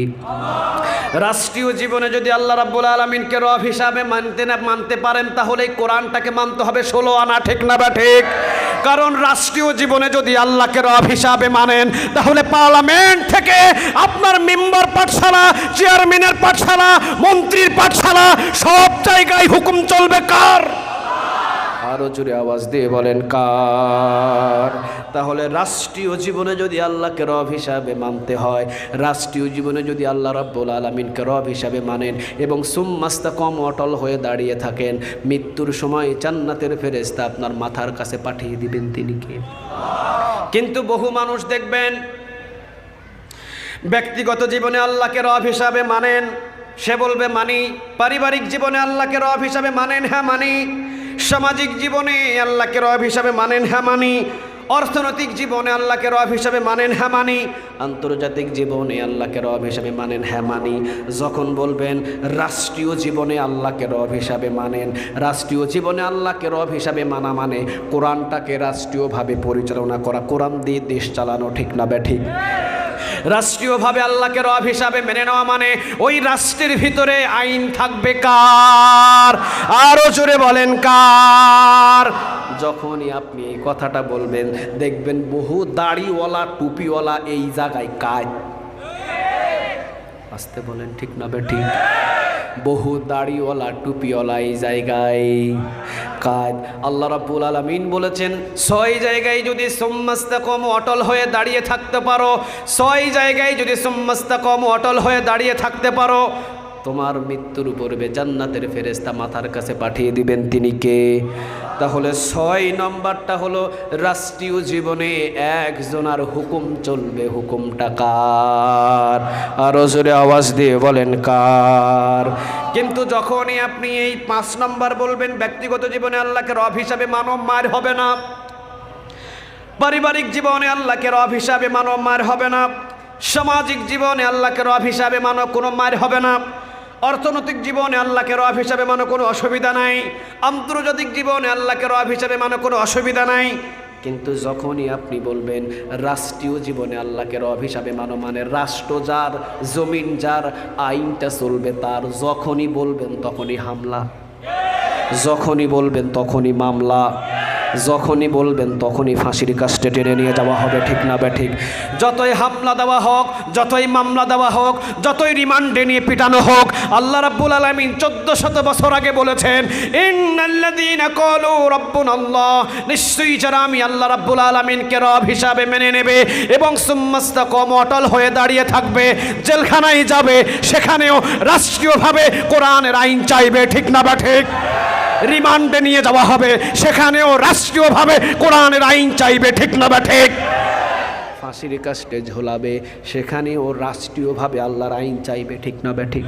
রাষ্ট্রীয় জীবনে যদি আল্লাহ রাব্বুল আলামিনকে রব হিসাবে মানতে পারেন, তাহলে কোরআনটাকে মানতে হবে 16 আনা, ঠিক না বা ঠিক? কারণ রাষ্ট্রীয় জীবনে যদি আল্লাহকে রব হিসাবে মানেন, তাহলে পার্লামেন্ট থেকে আপনার মেম্বার পাঠশালা, চেয়ারম্যানের পাঠশালা, মন্ত্রীর পাঠশালা, সব জায়গায় হুকুম চলবে কার? আর আরো জোরে আওয়াজ দিয়ে বলেন কার? তাহলে রাষ্ট্রীয় জীবনে যদি আল্লাহকে রব হিসাবে মানতে হয়, রাষ্ট্রীয় জীবনে যদি আল্লাহ রাব্বুল আলামিনকে রব হিসাবে মানেন এবং সুম্মাস্তাকাম অটল হয়ে দাঁড়িয়ে থাকেন, মৃত্যুর সময় জান্নাতের ফেরেশতা আপনার মাথার কাছে পাঠিয়ে দিবেন তিনি কে? কিন্তু বহু মানুষ দেখবেন ব্যক্তিগত জীবনে আল্লাহকে রব হিসাবে মানেন, সে বলবে মানি। পারিবারিক জীবনে আল্লাহকে রব হিসাবে মানেন, হ্যাঁ মানি। সামাজিক জীবনে আল্লাহকে রব হিসাবে মানেন, হ্যাঁ মানি। অর্থনৈতিক জীবনে আল্লাহকে রব হিসাবে মানেন, হ্যাঁ মানি। আন্তর্জাতিক জীবনে আল্লাহকে রব হিসাবে মানেন, হ্যাঁ মানি। যখন বলবেন রাষ্ট্রীয় জীবনে আল্লাহকে রব হিসাবে মানেন, রাষ্ট্রীয় জীবনে আল্লাহকে রব হিসাবে মানা মানে কোরআনটাকে রাষ্ট্রীয়ভাবে পরিচালনা করা, কোরআন দিয়ে দেশ চালানো, ঠিক না বেঠিক? রাষ্ট্রীয়ভাবে আল্লাহকে রব হিসাবে মেনে নেওয়া মানে ওই রাষ্ট্রের ভিতরে আইন থাকবে কার? আরো জোরে বলেন কার? যখনই আপনি এই কথাটা বলবেন দেখবেন বহু দাড়িওয়ালা টুপিওয়ালা এই জায়গায় কাজ। আসতে বলেন, ঠিক না বেঠিক? বহু দাড়িওয়ালা টুপিওয়ালা এই জায়গায় কাজ। আল্লাহ রাব্বুল আলামিন বলেছেন 6 জায়গায় যদি সুম্মাস্তাকাম অটল হয়ে দাঁড়িয়ে থাকতে পারো, 6 জায়গায় যদি সুম্মাস্তাকাম অটল হয়ে দাঁড়িয়ে থাকতে পারো, তোমার মৃত্যুর পূর্বে জান্নাতের ফেরেশতা মাথার কাছে পাঠিয়ে দিবেন তিনি কে? তাহলে 6 নম্বরটা হলো রাষ্ট্রীয় জীবনে একজনের হুকুম চলবে, হুকুমটা কার? আরো জোরে আওয়াজ দিয়ে বলেন কার? কিন্তু যখনই আপনি এই 5 নম্বর বলবেন ব্যক্তিগত জীবনে আল্লাহকে রব হিসাবে মানো, মার হবে না। পারিবারিক জীবনে আল্লাহকে রব হিসাবে মানো, মার হবে না। সামাজিক জীবনে আল্লাহকে রব হিসাবে মানো, কোনো মার হবে না। অর্থনৈতিক জীবনে আল্লাহকে রব হিসাবে মানো, কোনো অসুবিধা নাই। আন্তর্জাতিক জীবনে আল্লাহকে রব হিসাবে মানো, কোনো অসুবিধা নাই। কিন্তু যখনই আপনি বলবেন রাষ্ট্রীয় জীবনে আল্লাহকে রব হিসাবে মানো মানে রাষ্ট্র যার, জমিন যার, আইনটা চলবে তার, যখনই বলবেন তখনই হামলা, যখনই বলবেন তখনই মামলা, যখনই বলবেন তখনই ফাঁসির কাস্টে টেনে নিয়ে যাওয়া হবে, ঠিক না বেঠিক? যতই হামলা দেওয়া হোক, যতই মামলা দেওয়া হোক, যতই রিমান্ডে নিয়ে পিটানো হোক, আল্লাহ রাব্বুল আলামিন 1400 বছর আগে বলেছেন ইন্নাল্লাযীনা ক্বালু রাব্বুনাল্লাহ, নিশ্চয়ই যারা আমি আল্লাহ রাব্বুল আলামিনকে রব হিসাবে মেনে নেবে এবং সুম্মাস্তাকাম অটল হয়ে দাঁড়িয়ে থাকবে, জেলখানায় যাবে, সেখানেও রাষ্ট্রীয়ভাবে কোরআনের আইন চাইবে, ঠিক না বেঠিক? রিমান্ডে নিয়ে যাওয়া হবে, সেখানেও রাষ্ট্রীয়ভাবে কোরআনের আইন চাইবে, ঠিক না বেঠিক? ফাঁসির কাস্টে ঝোলাবে, সেখানেও রাষ্ট্রীয়ভাবে আল্লাহর আইন চাইবে, ঠিক না বেঠিক?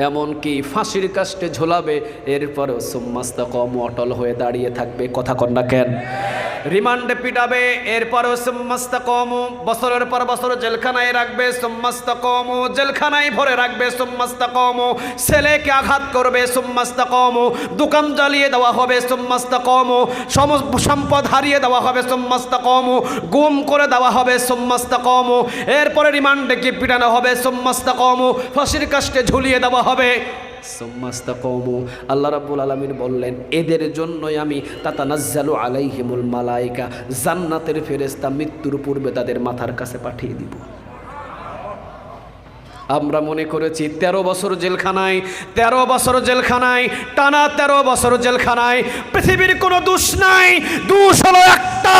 এমনকি ফাঁসির কাস্টে ঝোলাবে, এরপরেও সুম্মাস্তাকাম অটল হয়ে দাঁড়িয়ে থাকবে, কথা কন না কেন? রিমান্ডে পিটাবে, এরপরেও সুম্মাস্তাকাম, বছরের পর বছর জেলখানায় রাখবে, সুম্মাস্তাকাম, জেলখানায় ভরে রাখবে, সুম্মাস্তাকাম, ছেলেকে আঘাত করবে, সুম্মাস্তাকাম, দোকান জ্বালিয়ে দেওয়া হবে, সুম্মাস্তাকাম, সম্পদ হারিয়ে দেওয়া হবে, সুম্মাস্তাকাম, গুম করে দেওয়া হবে, সুম্মাস্তাকাম, এরপরে রিমান্ডে কি পিটানো হবে, সুম্মাস্তাকাম, ফাঁসির কাস্টে ঝুলিয়ে দেওয়া হবে, সুম্মাস্তাকামু। আল্লাহ রাব্বুল আলামিন বললেন এদের জন্যই আমি তাতানাজ্জালু আলাইহিমুল মালায়েকা, জান্নাতের ফেরেশতা মৃত্যুর পূর্বে তাদের মাথার কাছে পাঠিয়ে দিব। আমরা মনে করেছি 13 বছর জেলখানায়, 13 বছর জেলখানায়, টানা 13 বছর জেলখানায়, পৃথিবীর কোনো দোষ নাই, দোষ হলো একটা,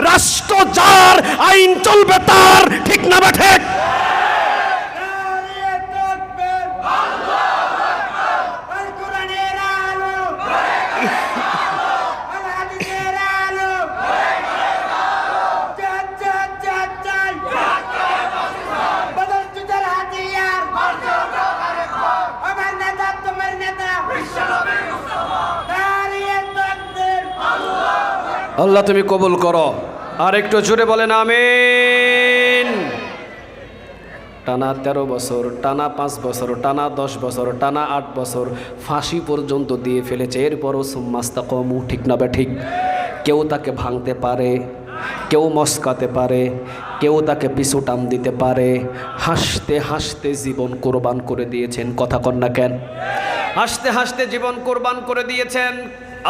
রাষ্ট্র যার, আইন চলবে তার, ঠিক না বেঠিক? আল্লাহ তুমি কবুল করো। আর একটু জোরে বলেন আমিন। টানা 13 বছর, টানা 5 বছর, টানা 10 বছর, টানা 8 বছর ফাঁসি পর্যন্ত দিয়ে ফেলেছে, এরপরও সুম্মাস্তাকামু, ঠিক না বেঠিক? কেউ তাকে ভাঙতে পারে, কেউ মস্কাতে পারে, কেউ তাকে পিছু টান দিতে পারে। হাসতে হাসতে জীবন কোরবান করে দিয়েছেন, কথা কন না কেন? হাসতে হাসতে জীবন কোরবান করে দিয়েছেন।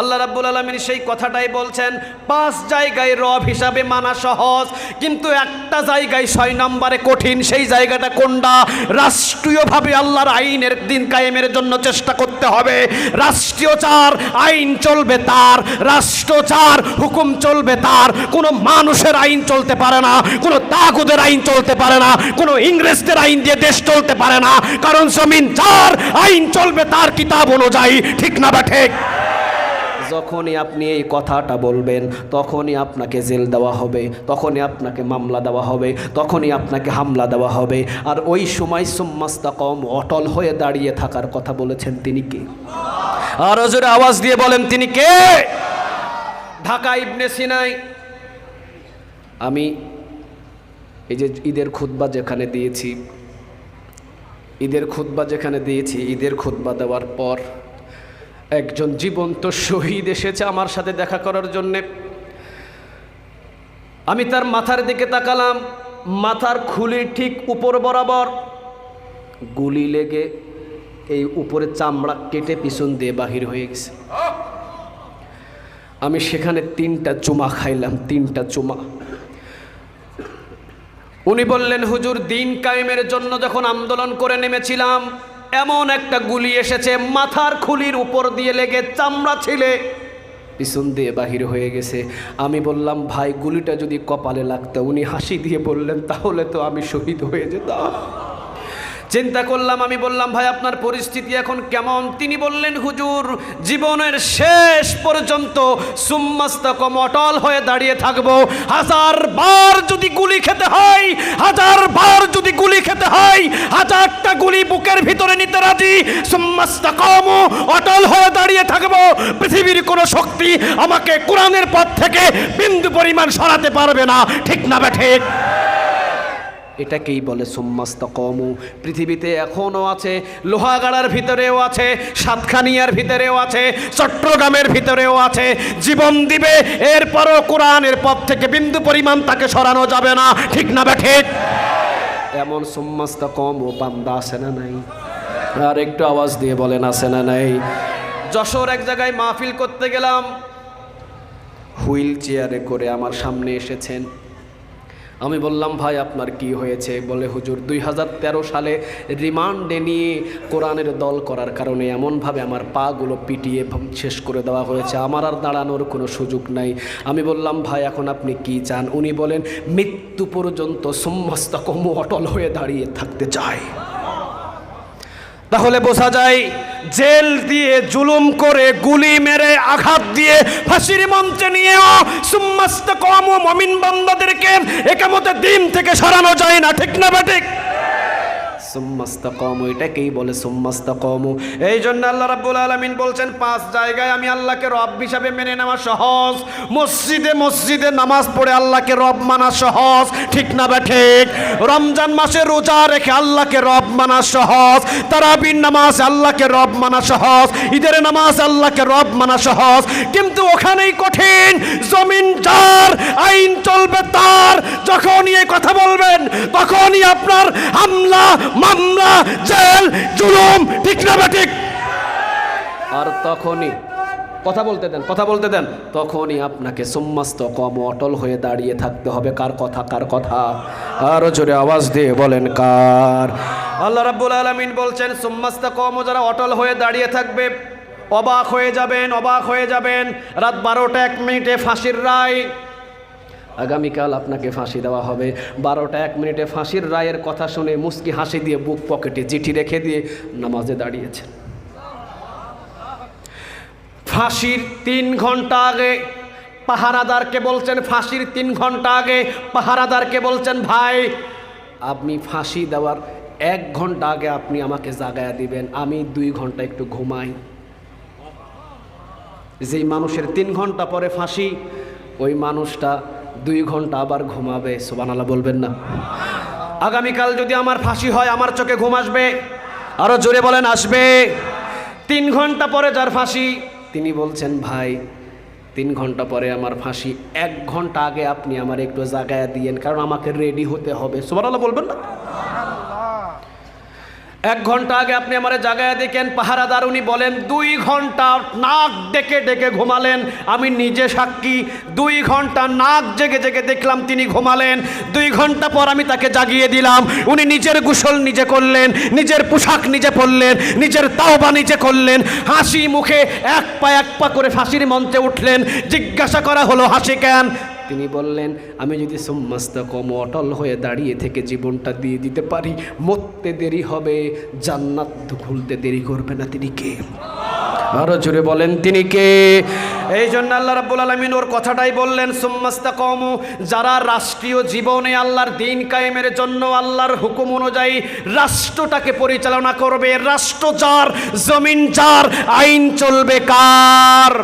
আল্লাহ রাব্বুল আলামিন সেই কথাটাই বলছেন, 5 জায়গায় রব হিসাবে মানা সহজ, কিন্তু একটা জায়গায় 6 নম্বরে কঠিন। সেই জায়গাটা কোনটা? রাষ্ট্রীয়ভাবে আল্লাহর আইনের দিন কায়েমের জন্য চেষ্টা করতে হবে। রাষ্ট্রীয়চার আইন চলবে তার, রাষ্ট্রচার হুকুম চলবে তার। কোনো মানুষের আইন চলতে পারে না, কোনো তাগুদের আইন চলতে পারে না, কোনো ইংরেজদের আইন দিয়ে দেশ চলতে পারে না। কারণ জমিন যার, আইন চলবে তার কিতাব অনুযায়ী। ঠিক না বা ঠিক? যখনই আপনি এই কথাটা বলবেন তখনই আপনাকে জেল দেওয়া হবে, তখনই আপনাকে মামলা দেওয়া হবে, তখনই আপনাকে হামলা দেওয়া হবে। আর ওই সময় সুম্মাস্তাকম, অটল হয়ে দাঁড়িয়ে থাকার কথা বলেছেন তিনি কে? আরো জোরে আওয়াজ দিয়ে বলেন তিনি কে? ঢাকা ইবনে সিনাই। আমি এই যে ঈদের খুতবা যেখানে দিয়েছি, ঈদের খুতবা দেওয়ার পর একজন জীবন্ত শহীদ এসেছে আমার সাথে দেখা করার জন্যে। আমি তার মাথার দিকে তাকালাম, মাথার খুলির ঠিক উপর বরাবর গুলি লেগে এই উপরে চামড়া কেটে পিছন দিয়ে বাহির হয়ে গেছে। আমি সেখানে 3টা চুমা খাইলাম, 3টা চুমা। উনি বললেন, হুজুর, দিন কায়েমের জন্য যখন আন্দোলন করে নেমেছিলাম, এমন একটা গুলি এসেছে মাথার খুলির উপর দিয়ে লেগে চামড়া ছিলে পিছন দিয়ে বাহির হয়ে গেছে। আমি বললাম, ভাই, গুলিটা যদি কপালে লাগতো। উনি হাসি দিয়ে বললেন, তাহলে তো আমি শহীদ হয়ে যেতাম। চিন্তা করলাম, আমি বললাম, ভাই, আপনার পরিস্থিতি এখন কেমন? তিনি বললেন, হুজুর, জীবনের শেষ পর্যন্ত সুম্মাস্তাকম, অটল হয়ে দাঁড়িয়ে থাকবো। 1000 বার যদি গুলি খেতে হয়, 1000 বার যদি গুলি খেতে হয়, 1000টা গুলি বুকের ভিতরে নিতে রাজি। সুম্মাস্তাকম, অটল হয়ে দাঁড়িয়ে থাকবো। পৃথিবীর কোনো শক্তি আমাকে কোরআনের পথ থেকে বিন্দু পরিমাণ সরাতে পারবে না। ঠিক না বে ঠিক? এটাকেই বলে সুম্মাস্তাকম। পৃথিবীতে এখনও আছে, লোহাগাড়ার ভিতরেও আছে, সাতখানিয়ার ভিতরেও আছে, চট্টগ্রামের ভিতরেও আছে। জীবন দিবে, এরপরও কোরআনের পথ থেকে বিন্দু পরিমাণ তাকে সরানো যাবে না। ঠিক না বে ঠিক? এমন সুম্মাস্তাকম বান্দা আছে না নাই? আর একটু আওয়াজ দিয়ে বলেন, আছে না নাই? যশোর এক জায়গায় মাহফিল করতে গেলাম, হুইল চেয়ারে করে আমার সামনে এসেছেন। আমি বললাম, ভাই, আপনার কি হয়েছে? বলে, হুজুর, 2013 সালে রিমান্ডে নিয়ে কোরআনের দল করার কারণে এমনভাবে আমার পাগুলো পিটিয়ে শেষ করে দেওয়া হয়েছে, আমার আর দাঁড়ানোর কোনো সুযোগ নাই। আমি বললাম, ভাই, এখন আপনি কি চান? উনি বলেন, মৃত্যু পর্যন্ত সুম্মাস্তাকম, অটল হয়ে দাঁড়িয়ে থাকতে চাই। তাহলে বোঝা যায়, জেল দিয়ে, জুলুম করে, গুলি মেরে, আঘাত দিয়ে, ফাঁসির মঞ্চে নিয়েও সুম্মাস্তাকম মুমিন বান্দাদেরকে একামতে দিন থেকে সরানো যায় না। ঠিক না বে ঠিক? সুম্মাস্তাকম, এটাকেই বলে সুম্মাস্তাকম। এই জন্য আল্লাহ রাব্বুল আলামিন বলছেন, 5 জায়গায় আমি আল্লাহকে রব হিসাবে মেনে নেওয়া সহজ। মসজিদে নামাজ পড়ে আল্লাহকে রব মানা সহজ। ঠিক না বে ঠিক? রমজান মাসে রোজা রেখে আল্লাহকে রব মানা সহজ। তারাবির নামাজ আল্লাহকে রব মানা সহজ। ঈদের নামাজ আল্লাহকে রব মানা সহজ। কিন্তু ওখানেই কঠিন। জমিন যার, আইন চলবে তার। যখনই এই কথা বলবেন তখনই আপনার হামলা, মামলা, জেল, জুলুম। ঠিক না বে ঠিক? আর তখনই কথা বলতে দেন, তখনই আপনাকে সুম্মাস্তাকম, অটল হয়ে দাঁড়িয়ে থাকতে হবে। কার কথা? আরো জোরে আওয়াজ দিয়ে বলেন, কার? আল্লাহ রাব্বুল আলামিন বলছেন, সুম্মাস্তাকম, যারা অটল হয়ে দাঁড়িয়ে থাকবে, অবাক হয়ে যাবেন। রাত 12টা 1 মিনিটে ফাঁসির রায়। আগামীকাল আপনাকে ফাঁসি দেওয়া হবে। 12টা 1 মিনিটে ফাঁসির রায়ের কথা শুনে মুস্কি হাসি দিয়ে বুক পকেটে চিঠি রেখে দিয়ে নামাজে দাঁড়িয়েছেন। ফাঁসির 3 ঘন্টা আগে পাহারাদারকে বলছেন, ফাঁসির 3 ঘন্টা আগে পাহারাদারকে বলছেন, ভাই, আপনি ফাঁসি দেওয়ার 1 ঘন্টা আগে আপনি আমাকে জাগায়া দিবেন, আমি 2 ঘন্টা একটু ঘুমাই। যেই মানুষের 3 ঘন্টা পরে ফাঁসি, ওই মানুষটা 2 ঘন্টা আবার ঘুমাবে। সুবহানাল্লাহ বলবেন না? আগামীকাল যদি আমার ফাঁসি হয়, আমার চোখে ঘুম আসবে? আরো জোরে বলেন, আসবে? 3 ঘন্টা পরে যার ফাঁসি, তিনি বলছেন, ভাই, 3 ঘন্টা পরে আমার ফাঁসি, 1 ঘন্টা আগে আপনি আমার একটু জাগায়া দিয়েন, কারণ আমাকে রেডি হতে হবে। সুবহানাল্লাহ বলবেন না? 1 ঘন্টা আগে আপনি আমারে জাগায় দেখেন, পাহারাদার উনি বলেন 2 ঘন্টা নাক ডেকে ডেকে ঘুমালেন, আমি নিজে সাক্ষী। 2 ঘন্টা নাক জেগে জেগে দেখলাম তিনি ঘুমালেন। 2 ঘন্টা পর আমি তাকে জাগিয়ে দিলাম, উনি নিজের গোসল নিজে করলেন, নিজের পোশাক নিজে পরলেন, নিজের তাওবা নিজে করলেন, হাসি মুখে এক পা করে ফাঁসির মঞ্চে উঠলেন। জিজ্ঞাসা করা হলো হাসি কেন? তিনি বললেন, আমি যদি সুম্মাস্তাকাম অটল হয়ে দাঁড়িয়ে থেকে জীবনটা দিয়ে দিতে পারি, মরতে দেরি হবে, জান্নাত খুলতে দেরি করবে না। তিনি কে? আরো জোরে বলেন, তিনি কে? এই জন্য আল্লাহ রাব্বুল আলামিন ওর কথাটাই বললেন, সুম্মাস্তাকাম, যারা রাষ্ট্রীয় জীবনে আল্লাহর দ্বীন কায়েমের জন্য আল্লাহর হুকুম অনুযায়ী রাষ্ট্রটাকে পরিচালনা করবে, রাষ্ট্র যার, জমিন যার, আইন চলবে কার?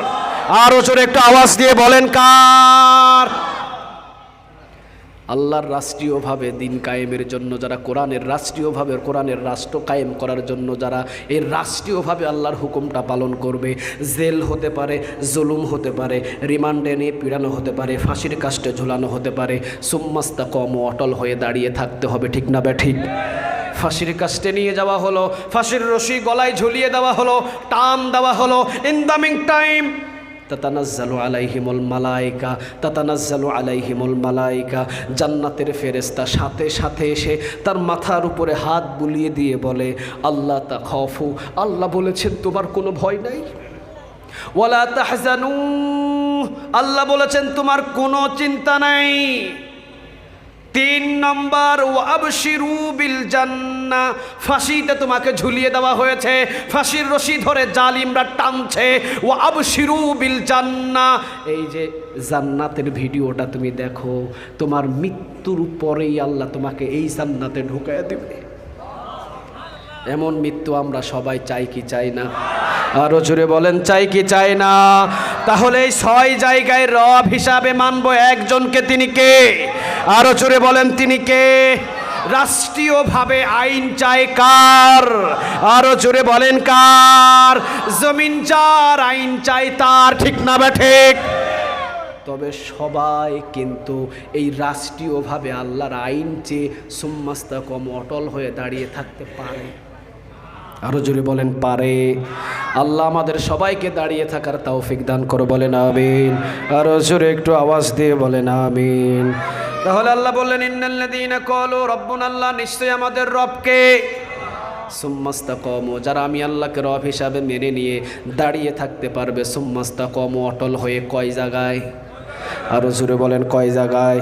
আরো জোরে একটু আওয়াজ দিয়ে বলেন, কার? আল্লাহর রাষ্ট্রীয়ভাবে দিন কায়েমের জন্য যারা, কোরআনের রাষ্ট্রীয়ভাবে কোরআনের রাষ্ট্র কায়েম করার জন্য যারা এই রাষ্ট্রীয়ভাবে আল্লাহর হুকুমটা পালন করবে, জেল হতে পারে, জুলুম হতে পারে, রিমান্ডে নিয়ে পীড়ানো হতে পারে, ফাঁসির কাস্টে ঝুলানো হতে পারে, সুম্মাস্তাকাম, অটল হয়ে দাঁড়িয়ে থাকতে হবে। ঠিক না ঠিক? ফাঁসির কাস্টে নিয়ে যাওয়া হলো, ফাঁসির রশি গলায় ঝুলিয়ে দেওয়া হলো, টান দেওয়া হলো। ইন দ্য মিন টাইম তাতানাজ্জালু আলাইহিমুল মালায়েকা, তাতানাজ্জালু আলাইহিমুল মালায়েকা, জান্নাতের ফেরেশতা সাথে সাথে এসে তার মাথার উপরে হাত বুলিয়ে দিয়ে বলে, আল্লাহ তাখাফু, আল্লাহ বলেছেন তোমার কোনো ভয় নাই। ওয়ালা তাহজানু, আল্লাহ বলেছেন তোমার কোনো চিন্তা নাই। 3 নম্বর, ওয়াবশিরু বিল জান্নাহ, ফাঁসিতে তোমাকে ঝুলিয়ে দেওয়া হয়েছে, ফাঁসির রশি ধরে জালিমরা টানছে। ওয়াবশিরু বিল জান্নাহ, এই যে জান্নাতের ভিডিওটা তুমি দেখো, তোমার মৃত্যুর পরেই আল্লাহ তোমাকে এই জান্নাতে ঢুকায় দেবে। এমন মৃত্যু আমরা সবাই চাই কি চাই না? আরো জোরে বলেন, চাই কি চাই না? তাহলে এই 6 জায়গায় রব হিসাবে মানবো একজনকে, তিনি কে? আরো জোরে বলেন, তিনি কে? রাষ্ট্রীয়ভাবে আইন চাই কার? আরো জোরে বলেন, কার? জমিন যার, আইন চাই তার। ঠিক না বা ঠিক? তবে সবাই কিন্তু এই রাষ্ট্রীয়ভাবে আল্লাহর আইন চেয়ে সুম্মাস্তাকাম, অটল হয়ে দাঁড়িয়ে থাকতে পারে। আরো জোরে বলেন, পারে। আল্লাহ আমাদের সবাইকে দাঁড়িয়ে থাকার তৌফিক দান করো, বলেন আমিন। আরো জোরে একটু আওয়াজ দিয়ে বলেন আমিন। তাহলে আল্লাহ বললেন, ইন্নাল্লাযীনা ক্বালু রাব্বুনা আল্লাহ, নিশ্চয়ই আমাদের রবকে, সুম্মাস্তাকাম, যারা আমি আল্লাহকে রব হিসাবে মেনে নিয়ে দাঁড়িয়ে থাকতে পারবে, সুম্মাস্তাকাম, অটল হয়ে। কয় জায়গায়? আরো জোরে বলেন, কয় জায়গায়?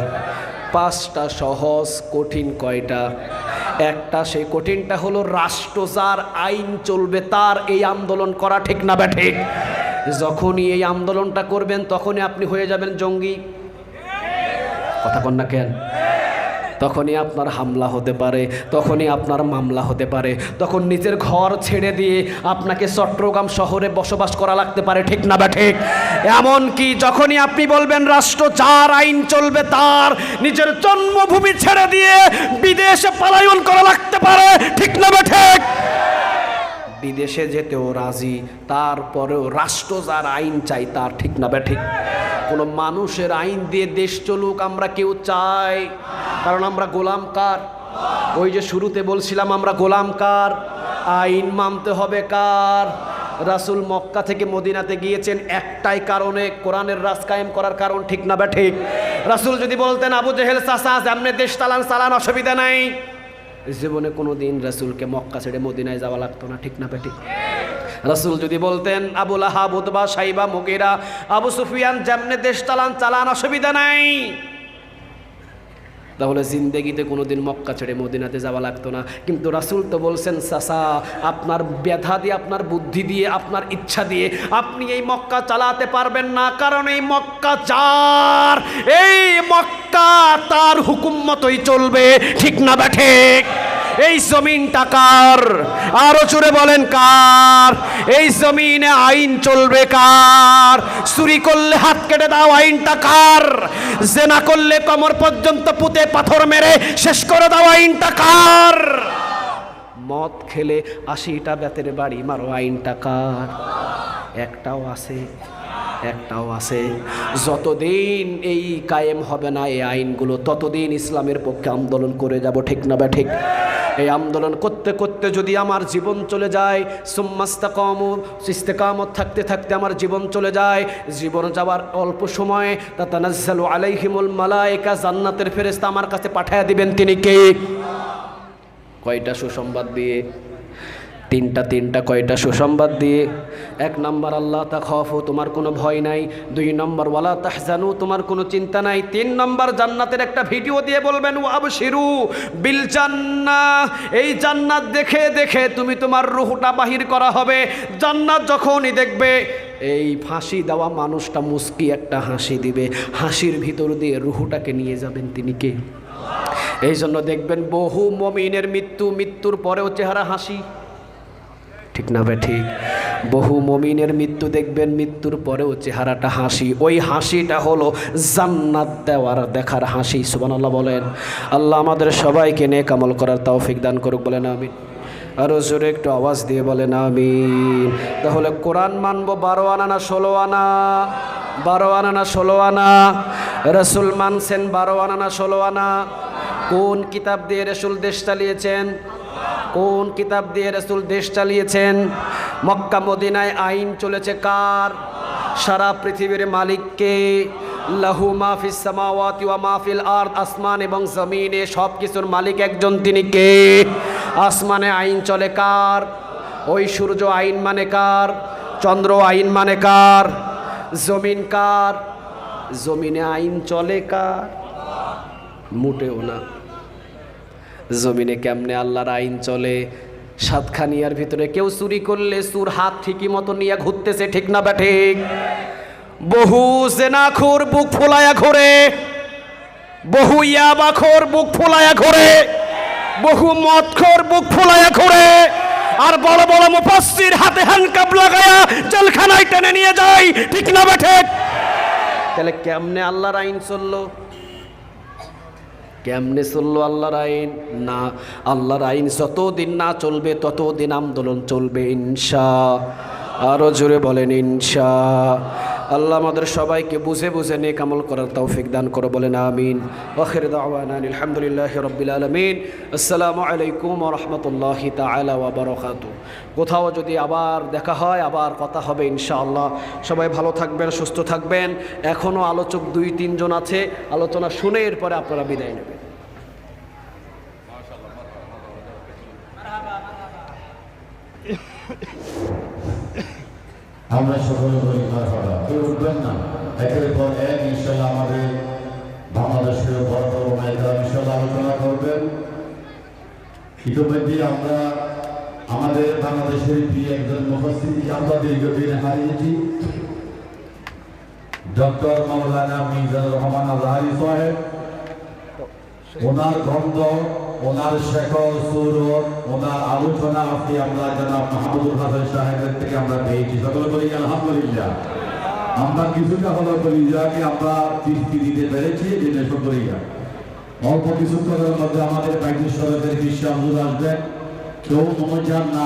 5টা সহজ, কঠিন কয়টা? একটা, সেই কঠিনটা হলো রাষ্ট্র যার, আইন চলবে তার, এই আন্দোলন করা। ঠিক না বা ঠিক? যখনই এই আন্দোলনটা করবেন তখনই আপনি হয়ে যাবেন জঙ্গি। কথা কন না কেন? তখনই আপনার হামলা হতে পারে, তখনই আপনার মামলা হতে পারে, তখন নিজের ঘর ছেড়ে দিয়ে আপনাকে চট্টগ্রাম শহরে বসবাস করা লাগতে পারে। ঠিক না বা ঠিক? এমনকি যখনই আপনি বলবেন রাষ্ট্র যার, আইন চলবে তার, নিজের জন্মভূমি ছেড়ে দিয়ে বিদেশে পলায়ন করা লাগতে পারে। ঠিক না বা ঠিক? বিদেশে যেতেও রাজি, তারপরেও রাষ্ট্র যার, আইন চাই তার। ঠিক না বা ঠিক? কোনো মানুষের আইন দিয়ে দেশ চলুক আমরা কেউ চাই? কারণ আমরা গোলাম কার? ওই যে শুরুতে বলছিলাম, আমরা গোলাম কার? আইন মানতে হবে কার? রাসূল মক্কা থেকে মদিনাতে গিয়েছেন একটাই কারণে, কোরআনের রাজ কায়েম করার কারণ। ঠিক না বা ঠিক? রাসূল যদি বলতেন আবু জেহেল চাচা যেমনে দেশ চালান অসুবিধা নাই, জীবনে কোনো দিন রাসূলকে মক্কা ছেড়ে মদিনায় যাওয়া লাগতো না। ঠিক না বা ঠিক? রাসূল যদি বলতেন আবু লাহাব, উতবা, সাইবা, মুগীরা, আবু সুফিয়ান যেমনে দেশ চালান অসুবিধা নাই, তাহলে জিন্দেগিতে কোনোদিন মক্কা ছেড়ে মদিনাতে যাওয়া লাগতো না। কিন্তু রাসূল তো বলছেন, চাচা আপনার ব্যথা দিয়ে, আপনার বুদ্ধি দিয়ে, আপনার ইচ্ছা দিয়ে আপনি এই মক্কা চালাতে পারবেন না, কারণ এই মক্কা যার, এই মক্কা তার হুকুম মতোই চলবে। ঠিক না বা ঠিক? এই জমিনটা কার? আরো জোরে বলেন, কার? এই জমিনে আইন চলবে কার? চুরি করলে হাত কেটে দাও, আইনটা কার? জেনা করলে কোমর পর্যন্ত পুঁতে পাথর মেরে শেষ করে দাও, আইনটা কার? মদ খেলে 80টা বেতের বাড়ি মারো, আইনটা কার? একটাও আছে? একটাও আছে? যতদিন এই কায়েম হবে না এই আইনগুলো, ততদিন ইসলামের পক্ষে আন্দোলন করে যাব। ঠিক না বা ঠিক? এই আন্দোলন করতে করতে যদি আমার জীবন চলে যায়, সুম্মাস্তাকামু, ইস্তেকামত থাকতে থাকতে আমার জীবন চলে যায়, জীবন যাওয়ার অল্প সময়ে তাতানাজ্জালু আলাইহিমুল মালায়েকা, জান্নাতের ফেরেশতা আমার কাছে পাঠিয়ে দিবেন। তিনি কে? কয়টা সুসংবাদ দিয়ে? তিনটা কয়টা সুসংবাদ দিয়ে? 1 নম্বর আল্লাহ তাখাফু, তোমার কোনো ভয় নাই। 2 নম্বর ওয়ালা তাহজানু, তোমার কোনো চিন্তা নাই। 3 নম্বর জান্নাতের একটা ভিডিও দিয়ে বলবেন ওয়াবশিরু বিল জান্নাহ, এই জান্নাত দেখে দেখে তুমি তোমার রূহটা বাহির করা হবে। জান্নাত যখনই দেখবে, এই ফাঁসি দেওয়া মানুষটা মুস্কি একটা হাসি দিবে, হাসির ভিতর দিয়ে রূহটাকে নিয়ে যাবেন। তিনি কে? এই জন্য দেখবেন বহু মুমিনের মৃত্যুর পরেও চেহারা হাসি, ঠিক না ভাই? ঠিক। বহু মুমিনের মৃত্যু দেখবেন, মৃত্যুর পরেও চেহারাটা হাসি। ওই হাসিটা হলো জান্নাত দেখার হাসি। সুবহানাল্লাহ বলেন। আল্লাহ আমাদের সবাইকে নেক আমল করার তৌফিক দান করুক, বলেন আমিন। আরো জোরে একটু আওয়াজ দিয়ে বলেন আমিন। তাহলে কোরআন মানবো 12 আনা না 16 আনা? 12 আনা না 16 আনা? রাসূল মানছেন 12 আনা না 16 আনা? কোন কিতাব দিয়ে রাসূল দেশ চালিয়েছেন? কোন কিতাব দিয়ে রাসূল দেশ চালিয়েছেন? মক্কা মদিনায় আইন চলেছে কার? সারা পৃথিবীর মালিককে। লাহু মা ফিস সামাওয়াতি ওয়া মা ফিল আরদ, আসমান এবং জমিনে সব কিছুর মালিক একজন। তিনি কে? আসমানে আইন চলে কার? ওই সূর্য আইন মানে কার? চন্দ্র আইন মানে কার? জমিন কার? জমিনে আইন চলে কার? মোটেও না। জমিনে কেমনে আল্লাহর আইন চলে? সাতখানিয়ার ভিতরে কেউ চুরি করলে চুর হাত ঠিকই মতো নিয়ে ঘুরতেছে, ঠিক না বা ঠিক? বহু জেনাখোর বুক ফোলায়া ঘোরে, বহু ইয়াবাখোর বুক ফোলায়া ঘোরে, বহু মদখোর বুক ফোলায়া ঘোরে, আর বড় বড় মুফাসসির হাতে হ্যান্ডকাপ লাগায়া জেলখানায় টেনে নিয়ে যায়, ঠিক না বা ঠিক? তাহলে কেমনে আল্লাহর আইন চললো? কেমনে চললো আল্লাহর আইন? না, আল্লাহর আইন যতদিন না চলবে ততদিন আন্দোলন চলবে, ইনশাআল্লাহ। আরো জোরে বলেন ইনশাআল্লাহ। আল্লাহ আমাদের সবাইকে বুঝে বুঝে নেক আমল করার তৌফিক দান করো, বলেন আমিন। আখির দাওয়ানা আলহামদুলিল্লাহি রাব্বিল আলামিন। আসসালামু আলাইকুম ওয়া রাহমাতুল্লাহি তাআলা ওয়া বারাকাতুহু। কোথাও যদি আবার দেখা হয়, আবার কথা হবে ইনশাআল্লাহ। সবাই ভালো থাকবেন, সুস্থ থাকবেন। এখনও আলোচক 2-3 জন আছে, আলোচনা শুনে এরপরে আপনারা বিদায় নেবেন। আমরা সকলে বলি মারহাবা। কেউ উঠবেন না, একের পর এক ইনশাআল্লাহ আমাদের বাংলাদেশের বড় বড় নেতা ইনশাআল্লাহ আলোচনা করবেন। ইতিমধ্যে আমরা আমাদের বাংলাদেশের প্রিয় একজন মুফাসসিরকে আমরা দীর্ঘদিন হারিয়েছি, ডক্টর মাওলানা মিজানুর রহমান আজহারী সাহেব। ওনার গ্রন্থ, ওনার শেখর সুরত, ওনার আলোচনা আজকে আমরা জনাব মাহমুদুল হাসান সাহেবের থেকে আমরা পেয়েছি। সকলে বলি আলহামদুলিল্লাহ। আমরা কিছুটা হলো কলিজাকে আমরা তৃপ্তি দিতে পেরেছি, যেটা সকলিয়া। অল্প কিছুক্ষণের মধ্যে আমাদের বাইতুল শরীফের বিশ্বাস আসবেন। কেউ মনোজান না